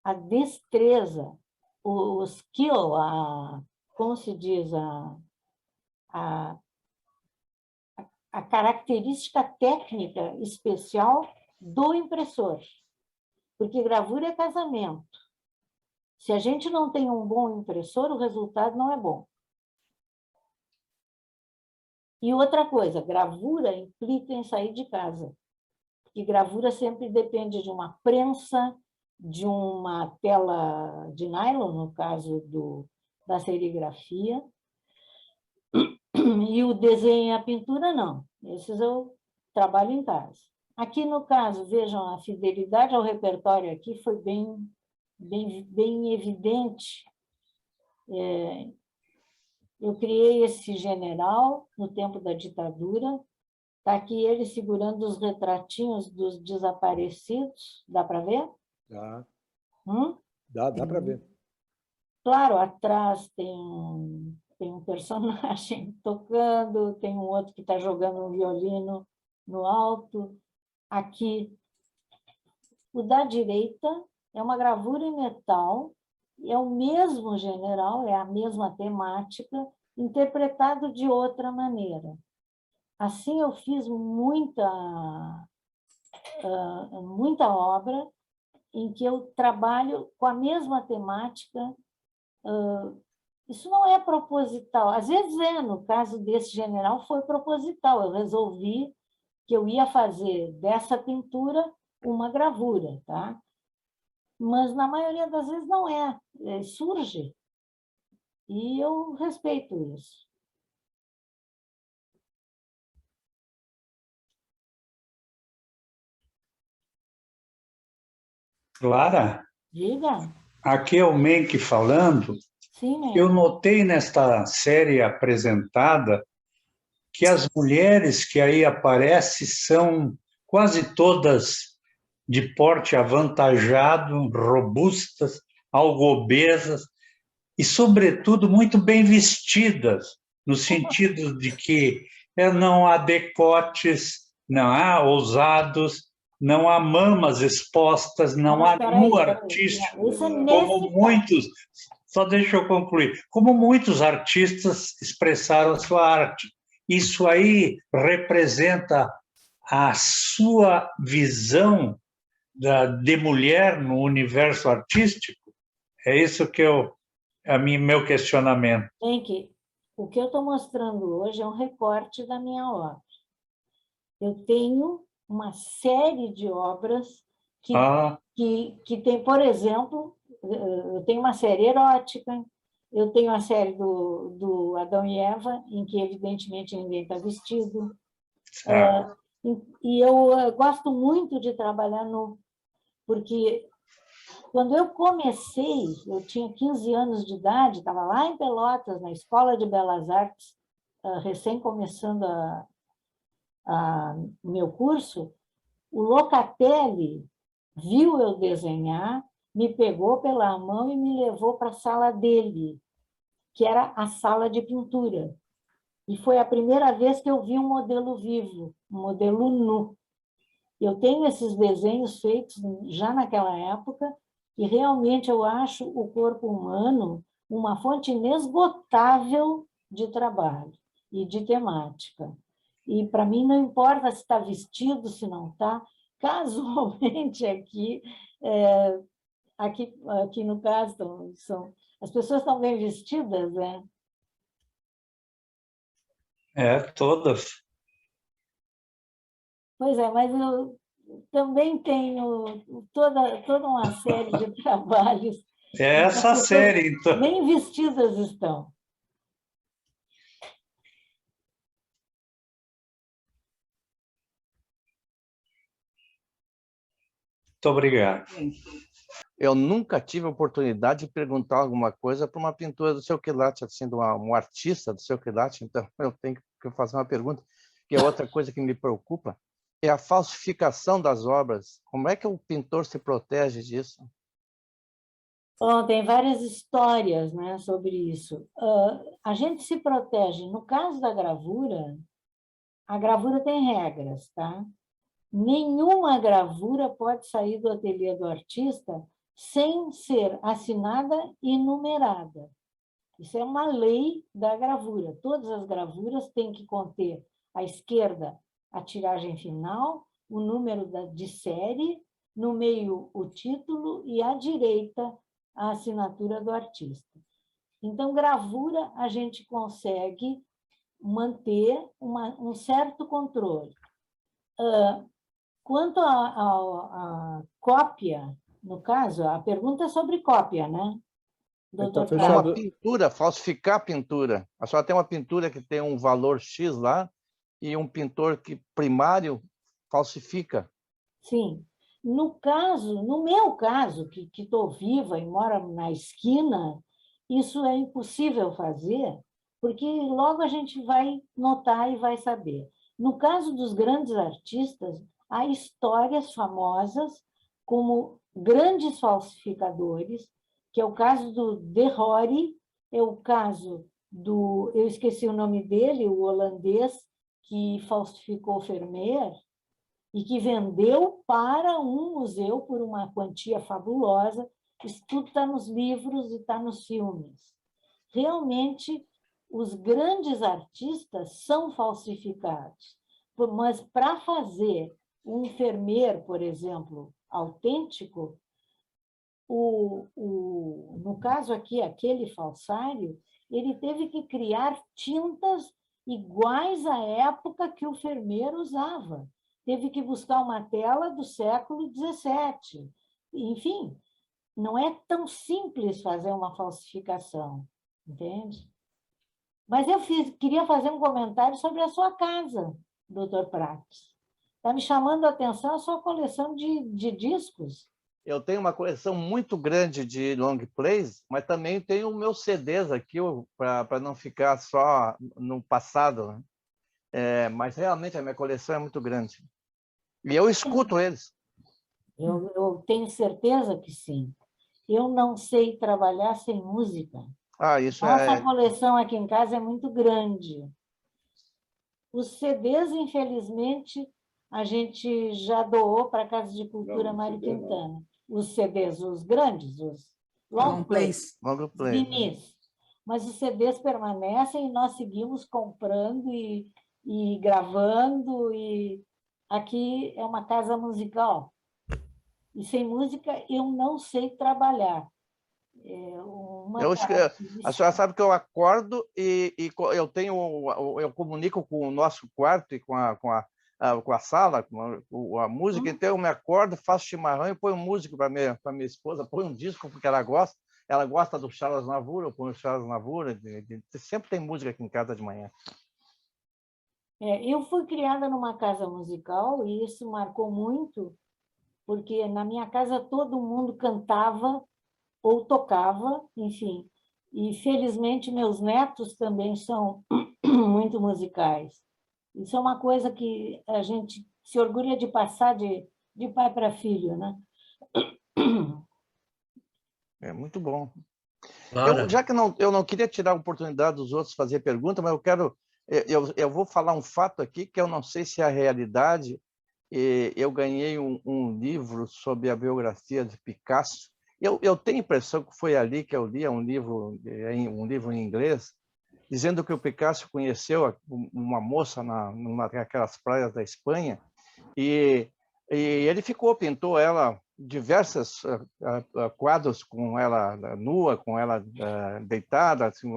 a destreza, o skill, como se diz, a característica técnica especial do impressor, porque gravura é casamento. Se a gente não tem um bom impressor, o resultado não é bom. E outra coisa, gravura implica em sair de casa, porque gravura sempre depende de uma prensa, de uma tela de nylon, no caso da serigrafia, e o desenho e a pintura, não. Esses eu trabalho em casa. Aqui, no caso, vejam, a fidelidade ao repertório aqui foi bem evidente. Eu criei esse general no tempo da ditadura. Está aqui ele segurando os retratinhos dos desaparecidos. Dá para ver? Dá. Hum? Dá para ver. Claro, atrás tem um personagem tocando, tem um outro que está jogando um violino no alto. Aqui, o da direita é uma gravura em metal, é o mesmo general, é a mesma temática, interpretado de outra maneira. Assim, eu fiz muita obra em que eu trabalho com a mesma temática. Isso não é proposital. Às vezes no caso desse general foi proposital. Eu resolvi que eu ia fazer dessa pintura uma gravura, tá? Mas na maioria das vezes não surge. E eu respeito isso. Clara, Diga. aqui é o Menck falando. Sim, Menck. Eu notei nesta série apresentada que as mulheres que aí aparecem são quase todas de porte avantajado, robustas, algo obesas e, sobretudo, muito bem vestidas, no sentido de que não há decotes, não há ousados, não há mamas expostas, não há nu artístico, como muitos... Só deixa eu concluir. Como muitos artistas expressaram sua arte. Isso aí representa a sua visão de mulher no universo artístico? É isso que meu questionamento. O que eu estou mostrando hoje é um recorte da minha obra. Eu tenho uma série de obras que tem, por exemplo, eu tenho uma série erótica, eu tenho a série do Adão e Eva, em que, evidentemente, ninguém está vestido. E eu gosto muito de trabalhar porque quando eu comecei, eu tinha 15 anos de idade, estava lá em Pelotas, na Escola de Belas Artes, recém começando o meu curso. O Locatelli viu eu desenhar, me pegou pela mão e me levou para a sala dele, que era a sala de pintura. E foi a primeira vez que eu vi um modelo vivo, um modelo nu. Eu tenho esses desenhos feitos já naquela época, e realmente eu acho o corpo humano uma fonte inesgotável de trabalho e de temática. E, para mim, não importa se está vestido, se não está. Casualmente, aqui no caso, as pessoas estão bem vestidas, né? Todas. Pois é, mas eu também tenho toda uma série de trabalhos. Essa série, então. Bem vestidas estão. Muito obrigado. Eu nunca tive a oportunidade de perguntar alguma coisa para uma pintura do seu quilate, assim, de um artista do seu quilate, então eu tenho que fazer uma pergunta, que é outra coisa que me preocupa, é a falsificação das obras. Como é que o pintor se protege disso? Bom, tem várias histórias, né, sobre isso. A gente se protege. No caso da gravura, a gravura tem regras, tá? Nenhuma gravura pode sair do ateliê do artista sem ser assinada e numerada. Isso é uma lei da gravura. Todas as gravuras têm que conter À esquerda, a tiragem final, o número de série, no meio o título e à direita a assinatura do artista. Então, gravura a gente consegue manter um certo controle. Quanto à cópia, no caso, a pergunta é sobre cópia, né? Está É fechado. uma pintura, falsificar a pintura. A senhora tem uma pintura que tem um valor X lá e um pintor primário falsifica. Sim. No meu caso, que estou viva e moro na esquina, isso é impossível fazer, porque logo a gente vai notar e vai saber. No caso dos grandes artistas, há histórias famosas como grandes falsificadores, que é o caso do De Rory, é o caso eu esqueci o nome dele, o holandês que falsificou Vermeer, e que vendeu para um museu por uma quantia fabulosa. Isso tudo está nos livros e está nos filmes. Realmente, os grandes artistas são falsificados, mas para fazer um Vermeer, por exemplo, autêntico, no caso aqui, aquele falsário, ele teve que criar tintas iguais à época que o Vermeer usava. Teve que buscar uma tela do século XVII. Enfim, não é tão simples fazer uma falsificação, entende? Mas eu queria fazer um comentário sobre a sua casa, Dr. Prates. Está me chamando a atenção a sua coleção de discos. Eu tenho uma coleção muito grande de long plays, mas também tenho meus CDs aqui, para não ficar só no passado, né? Mas realmente a minha coleção é muito grande. E eu escuto eles. Eu tenho certeza que sim. Eu não sei trabalhar sem música. Isso Nossa coleção aqui em casa é muito grande. Os CDs, infelizmente, a gente já doou para a Casa de Cultura Mário Quintana. Os CDs, os grandes, os long plays, vinis. Mas os CDs permanecem e nós seguimos comprando e gravando. E aqui é uma casa musical. E sem música eu não sei trabalhar. A senhora sabe que eu acordo e eu comunico com o nosso quarto e com a sala, com a música, então eu me acordo, faço chimarrão e ponho música para minha esposa, ponho um disco porque ela gosta do Charles Navour, eu ponho o Charles Navour, sempre tem música aqui em casa de manhã. Eu fui criada numa casa musical e isso marcou muito, porque na minha casa todo mundo cantava ou tocava, enfim. E, felizmente, meus netos também são muito musicais. Isso é uma coisa que a gente se orgulha de passar de pai para filho, né? É muito bom. Claro. Já que eu não queria tirar a oportunidade dos outros fazer pergunta, mas eu vou falar um fato aqui que eu não sei se é a realidade. Eu ganhei um livro sobre a biografia de Picasso. Eu tenho a impressão que foi ali que eu li um livro em inglês, dizendo que o Picasso conheceu uma moça naquelas praias da Espanha e ele pintou ela diversos quadros com ela nua, com ela deitada. Assim,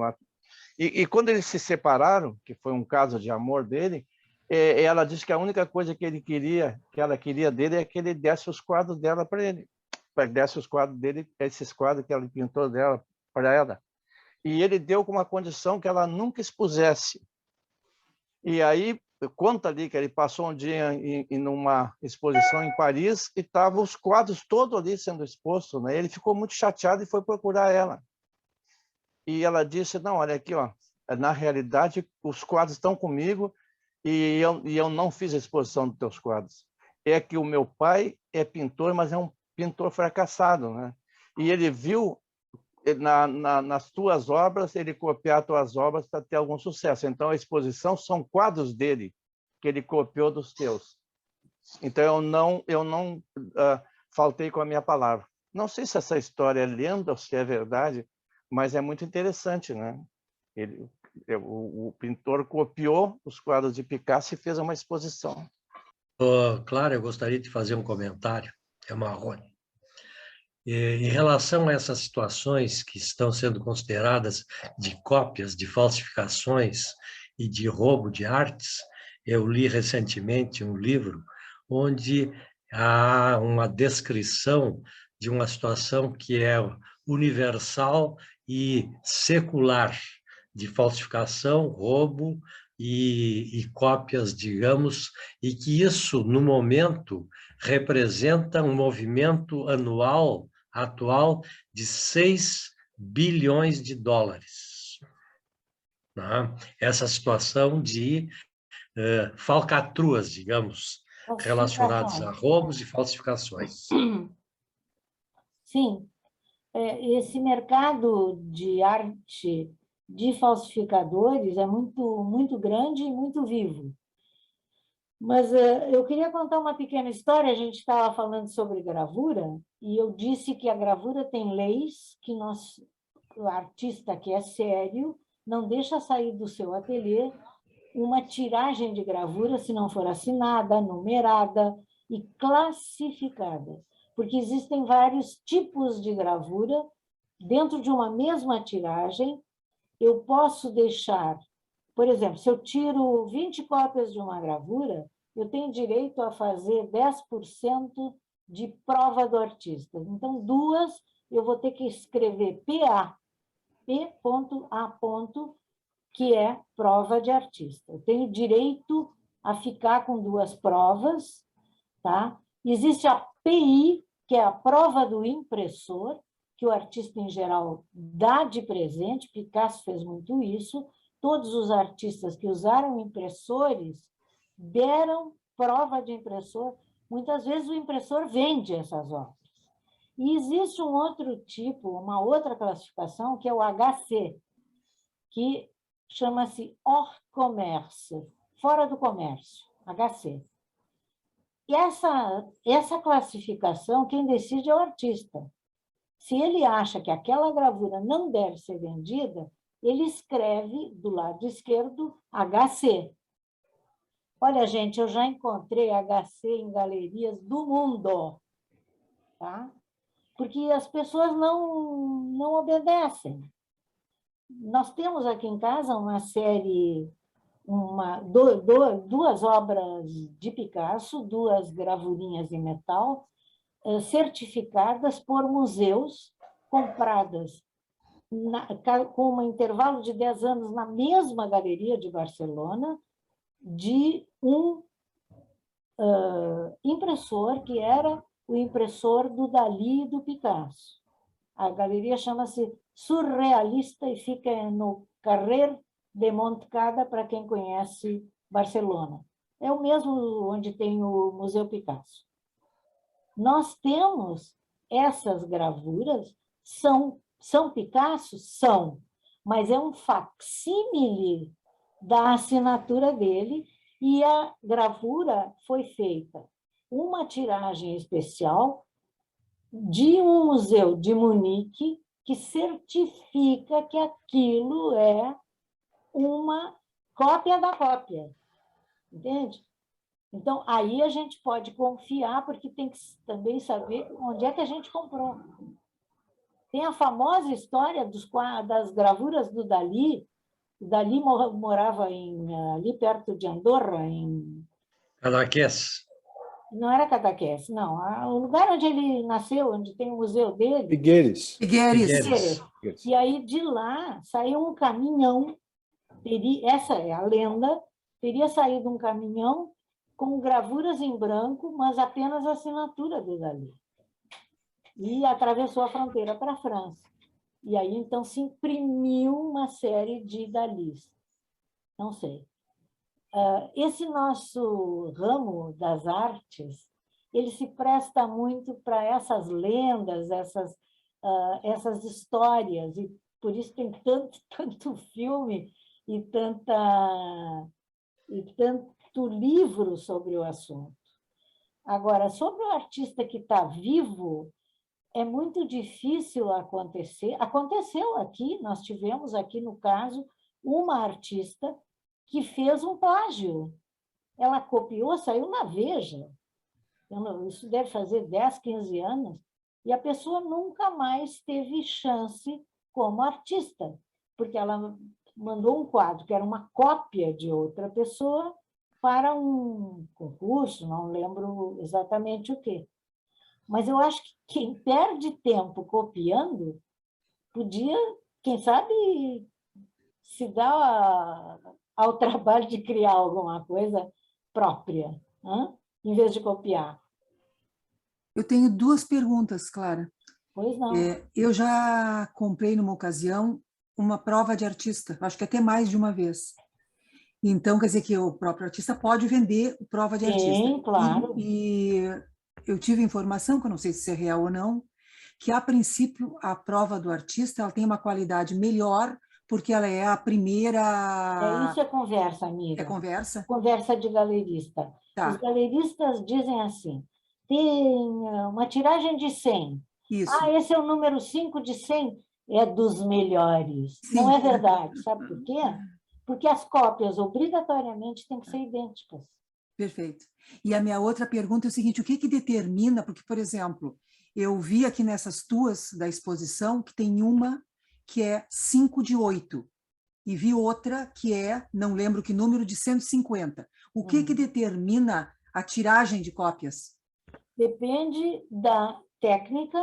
e quando eles se separaram, que foi um caso de amor dele, ela disse que a única coisa que ela queria dele é que ele desse os quadros dela para ele. Desse os quadros dele, esses quadros que ela pintou dela para ela. E ele deu com uma condição que ela nunca expusesse. E aí, conta ali que ele passou um dia em uma exposição em Paris e estavam os quadros todos ali sendo expostos, né? Ele ficou muito chateado e foi procurar ela. E ela disse, não, olha aqui, ó, na realidade, os quadros estão comigo e eu não fiz a exposição dos teus quadros. É que o meu pai é pintor, mas é um pintor fracassado, né? E ele viu nas tuas obras, ele copiar as tuas obras para ter algum sucesso. Então, a exposição são quadros dele que ele copiou dos teus. Então, eu não faltei com a minha palavra. Não sei se essa história é lenda ou se é verdade, mas é muito interessante, né? O pintor copiou os quadros de Picasso e fez uma exposição. Claro, eu gostaria de fazer um comentário, é Marrone. Em relação a essas situações que estão sendo consideradas de cópias, de falsificações e de roubo de artes, eu li recentemente um livro onde há uma descrição de uma situação que é universal e secular, de falsificação, roubo e cópias, digamos, e que isso, no momento, representa um movimento anual, atual, de 6 bilhões de dólares. Essa situação de falcatruas, digamos, relacionadas a roubos e falsificações. Sim, esse mercado de arte de falsificadores é muito grande e muito vivo. Mas eu queria contar uma pequena história. A gente estava falando sobre gravura e eu disse que a gravura tem leis que o artista que é sério não deixa sair do seu ateliê uma tiragem de gravura se não for assinada, numerada e classificada, porque existem vários tipos de gravura dentro de uma mesma tiragem. Eu posso deixar, por exemplo, se eu tiro 20 cópias de uma gravura, eu tenho direito a fazer 10% de prova do artista. Então, 2, eu vou ter que escrever P.A., P.A., que é prova de artista. Eu tenho direito a ficar com 2 provas, tá? Existe a PI, que é a prova do impressor, que o artista, em geral, dá de presente. Picasso fez muito isso. Todos os artistas que usaram impressores deram prova de impressor. Muitas vezes o impressor vende essas obras. E existe um outro tipo, uma outra classificação, que é o HC, que chama-se hors commerce, fora do comércio, HC. E essa classificação, quem decide é o artista. Se ele acha que aquela gravura não deve ser vendida, ele escreve do lado esquerdo HC. Olha, gente, eu já encontrei HC em galerias do mundo, tá? Porque as pessoas não obedecem. Nós temos aqui em casa uma série, 2 obras de Picasso, 2 gravurinhas em metal, certificadas por museus, compradas com um intervalo de 10 anos na mesma galeria de Barcelona, de um impressor que era o impressor do Dalí e do Picasso. A galeria chama-se Surrealista e fica no Carrer de Montcada, para quem conhece Barcelona. É o mesmo onde tem o Museu Picasso. Nós temos essas gravuras, são Picasso? São, mas é um facsímile da assinatura dele, e a gravura foi feita uma tiragem especial de um museu de Munique que certifica que aquilo é uma cópia da cópia, entende? Então, aí a gente pode confiar, porque tem que também saber onde é que a gente comprou. Tem a famosa história das gravuras do Dalí. O Dalí morava ali perto de Andorra, em... Cadaqués. Não era Cadaqués, não. O lugar onde ele nasceu, onde tem o museu dele... Figueires. E aí, de lá, saiu um caminhão, essa é a lenda, teria saído um caminhão com gravuras em branco, mas apenas a assinatura do Dalí. E atravessou a fronteira para a França. E aí, então, se imprimiu uma série de Dalís. Não sei. Esse nosso ramo das artes, ele se presta muito para essas lendas, essas histórias, e por isso tem tanto filme e tanto livro sobre o assunto. Agora, sobre o artista que está vivo, é muito difícil acontecer. Aconteceu aqui, nós tivemos aqui, no caso, uma artista que fez um plágio. Ela copiou, saiu na Veja. Isso deve fazer 10, 15 anos, e a pessoa nunca mais teve chance como artista, porque ela mandou um quadro que era uma cópia de outra pessoa para um concurso, não lembro exatamente o quê. Mas eu acho que quem perde tempo copiando podia, quem sabe, se dar ao trabalho de criar alguma coisa própria, em vez de copiar. Eu tenho 2 perguntas, Clara. Pois não. Eu já comprei, numa ocasião, uma prova de artista, acho que até mais de uma vez. Então, quer dizer que o próprio artista pode vender prova de artista. Sim, claro. E eu tive informação, que eu não sei se é real ou não, que, a princípio, a prova do artista ela tem uma qualidade melhor, porque ela é a primeira... Isso é conversa, amiga. É conversa? Conversa de galerista. Tá. Os galeristas dizem assim, tem uma tiragem de 100. Isso. Esse é o número 5 de 100, é dos melhores. Sim. Não é verdade, sabe por quê? Porque as cópias, obrigatoriamente, têm que ser idênticas. Perfeito. E a minha outra pergunta é o seguinte, o que determina, porque, por exemplo, eu vi aqui nessas tuas da exposição que tem uma que é 5 de 8, e vi outra que é, não lembro que número, de 150. O que determina a tiragem de cópias? Depende da técnica.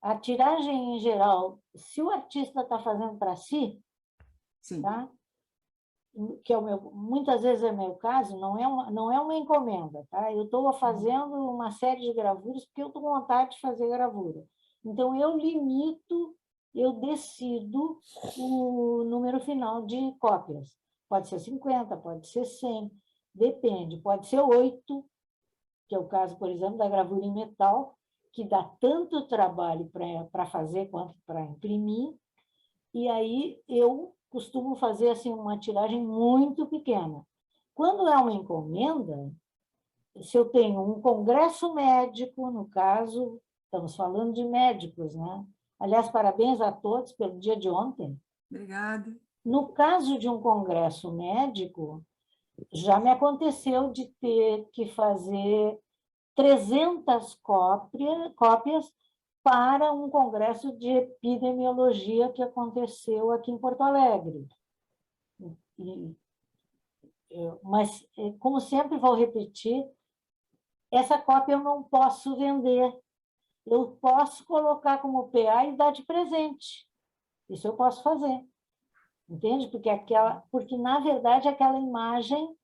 A tiragem, em geral, se o artista está fazendo para si, sim, tá? Que é muitas vezes é meu caso, não é uma encomenda, tá? Eu estou fazendo uma série de gravuras porque eu estou com vontade de fazer gravura. Então, eu limito, eu decido o número final de cópias. Pode ser 50, pode ser 100, depende. Pode ser 8, que é o caso, por exemplo, da gravura em metal, que dá tanto trabalho para fazer quanto para imprimir, e aí eu costumo fazer assim, uma tiragem muito pequena. Quando é uma encomenda, se eu tenho um congresso médico, no caso, estamos falando de médicos, né? Aliás, parabéns a todos pelo dia de ontem. Obrigada. No caso de um congresso médico, já me aconteceu de ter que fazer 300 cópias para um congresso de epidemiologia que aconteceu aqui em Porto Alegre. Mas, como sempre vou repetir, essa cópia eu não posso vender. Eu posso colocar como PA e dar de presente. Isso eu posso fazer. Entende? Porque, na verdade, aquela imagem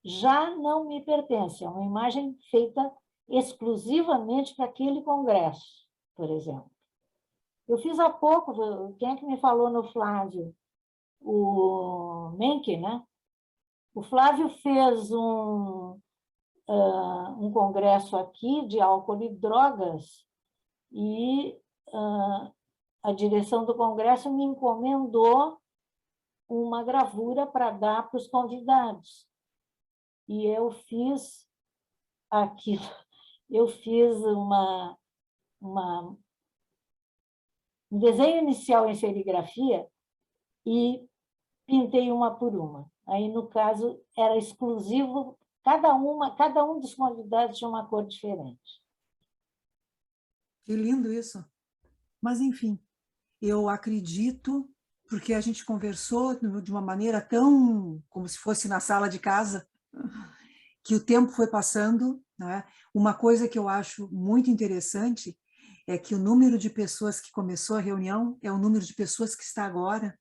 já não me pertence. É uma imagem feita exclusivamente para aquele congresso, por exemplo. Eu fiz há pouco, quem é que me falou no Flávio? O Menck, né? O Flávio fez um congresso aqui de álcool e drogas e a direção do congresso me encomendou uma gravura para dar para os convidados. E eu fiz aquilo, eu fiz um desenho inicial em serigrafia e pintei uma por uma. Aí, no caso, era exclusivo, cada um dos convidados tinha uma cor diferente. Que lindo isso. Mas, enfim, eu acredito, porque a gente conversou de uma maneira tão, como se fosse na sala de casa, que o tempo foi passando, né? Uma coisa que eu acho muito interessante é que o número de pessoas que começou a reunião é o número de pessoas que está agora,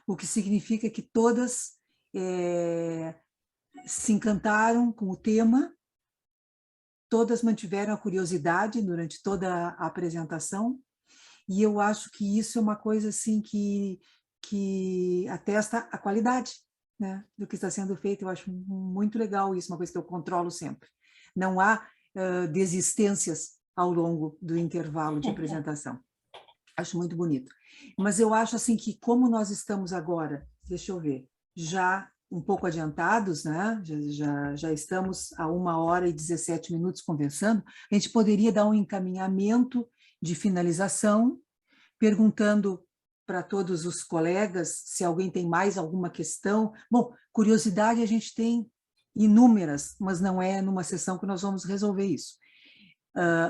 o que significa que todas se encantaram com o tema, todas mantiveram a curiosidade durante toda a apresentação, e eu acho que isso é uma coisa assim que atesta a qualidade, né, do que está sendo feito. Eu acho muito legal isso, uma coisa que eu controlo sempre. Não há desistências ao longo do intervalo de apresentação. Acho muito bonito. Mas eu acho assim que, como nós estamos agora, deixa eu ver, já um pouco adiantados, né? Já estamos a 1h17 conversando, a gente poderia dar um encaminhamento de finalização, perguntando para todos os colegas, se alguém tem mais alguma questão. Bom, curiosidade a gente tem inúmeras, mas não é numa sessão que nós vamos resolver isso.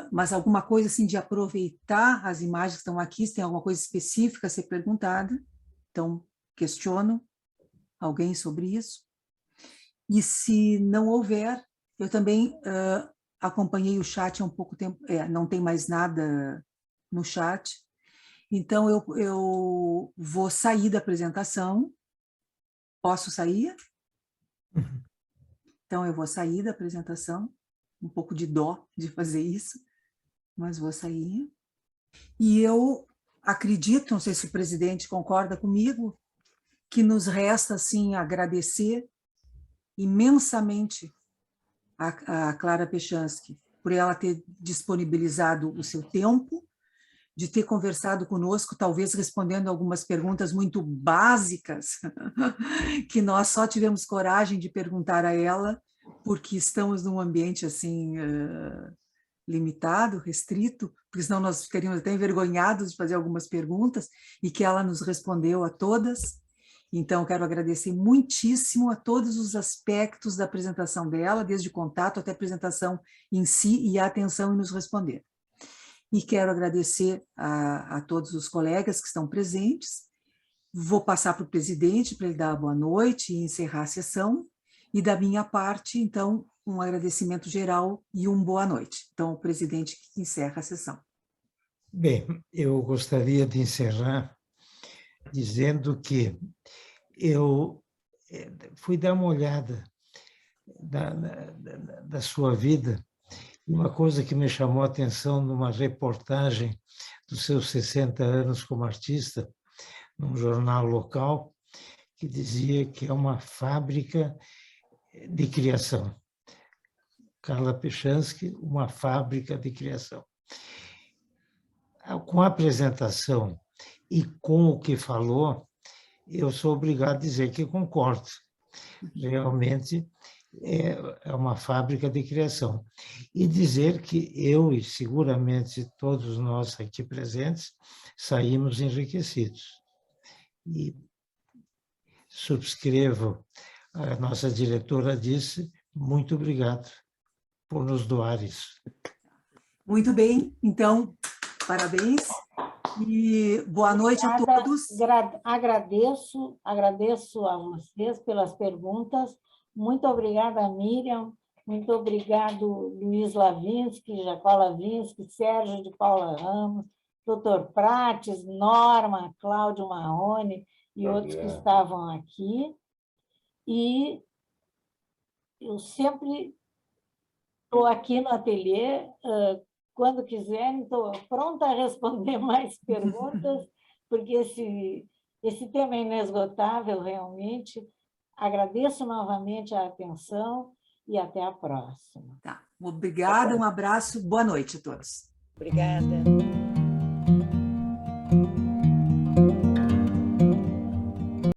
Mas alguma coisa assim de aproveitar as imagens que estão aqui, se tem alguma coisa específica a ser perguntada, então questiono alguém sobre isso. E se não houver, eu também acompanhei o chat há um pouco tempo, não tem mais nada no chat, então eu vou sair da apresentação. Posso sair? Então eu vou sair da apresentação, um pouco de dó de fazer isso, mas vou sair. E eu acredito, não sei se o presidente concorda comigo, que nos resta, assim, agradecer imensamente a Clara Pechansky por ela ter disponibilizado o seu tempo, de ter conversado conosco, talvez respondendo algumas perguntas muito básicas, que nós só tivemos coragem de perguntar a ela, porque estamos num ambiente assim limitado, restrito, porque senão nós ficaríamos até envergonhados de fazer algumas perguntas, e que ela nos respondeu a todas. Então, quero agradecer muitíssimo a todos os aspectos da apresentação dela, desde o contato até a apresentação em si e a atenção em nos responder. E quero agradecer a todos os colegas que estão presentes. Vou passar para o presidente para ele dar a boa noite e encerrar a sessão. E da minha parte, então, um agradecimento geral e boa noite. Então, o presidente encerra a sessão. Bem, eu gostaria de encerrar dizendo que eu fui dar uma olhada da sua vida. Uma coisa que me chamou a atenção numa reportagem dos seus 60 anos como artista, num jornal local, que dizia que é uma fábrica de criação. Carla Pechansky, uma fábrica de criação. Com a apresentação e com o que falou, eu sou obrigado a dizer que concordo. Realmente é uma fábrica de criação. E dizer que eu e seguramente todos nós aqui presentes saímos enriquecidos. E subscrevo, a nossa diretora disse, muito obrigado por nos doar isso. Muito bem, então, parabéns e boa noite a todos. Agradeço a vocês pelas perguntas. Muito obrigada, Miriam. Muito obrigado, Luiz Lavinsky, Jacó Lavinsky, Sérgio de Paula Ramos, Dr. Prates, Norma, Cláudio Marrone e outros que estavam aqui. E eu sempre estou aqui no ateliê, quando quiserem, estou pronta a responder mais perguntas, porque esse tema é inesgotável, realmente. Agradeço novamente a atenção e até a próxima. Tá. Obrigada, um abraço, boa noite a todos. Obrigada.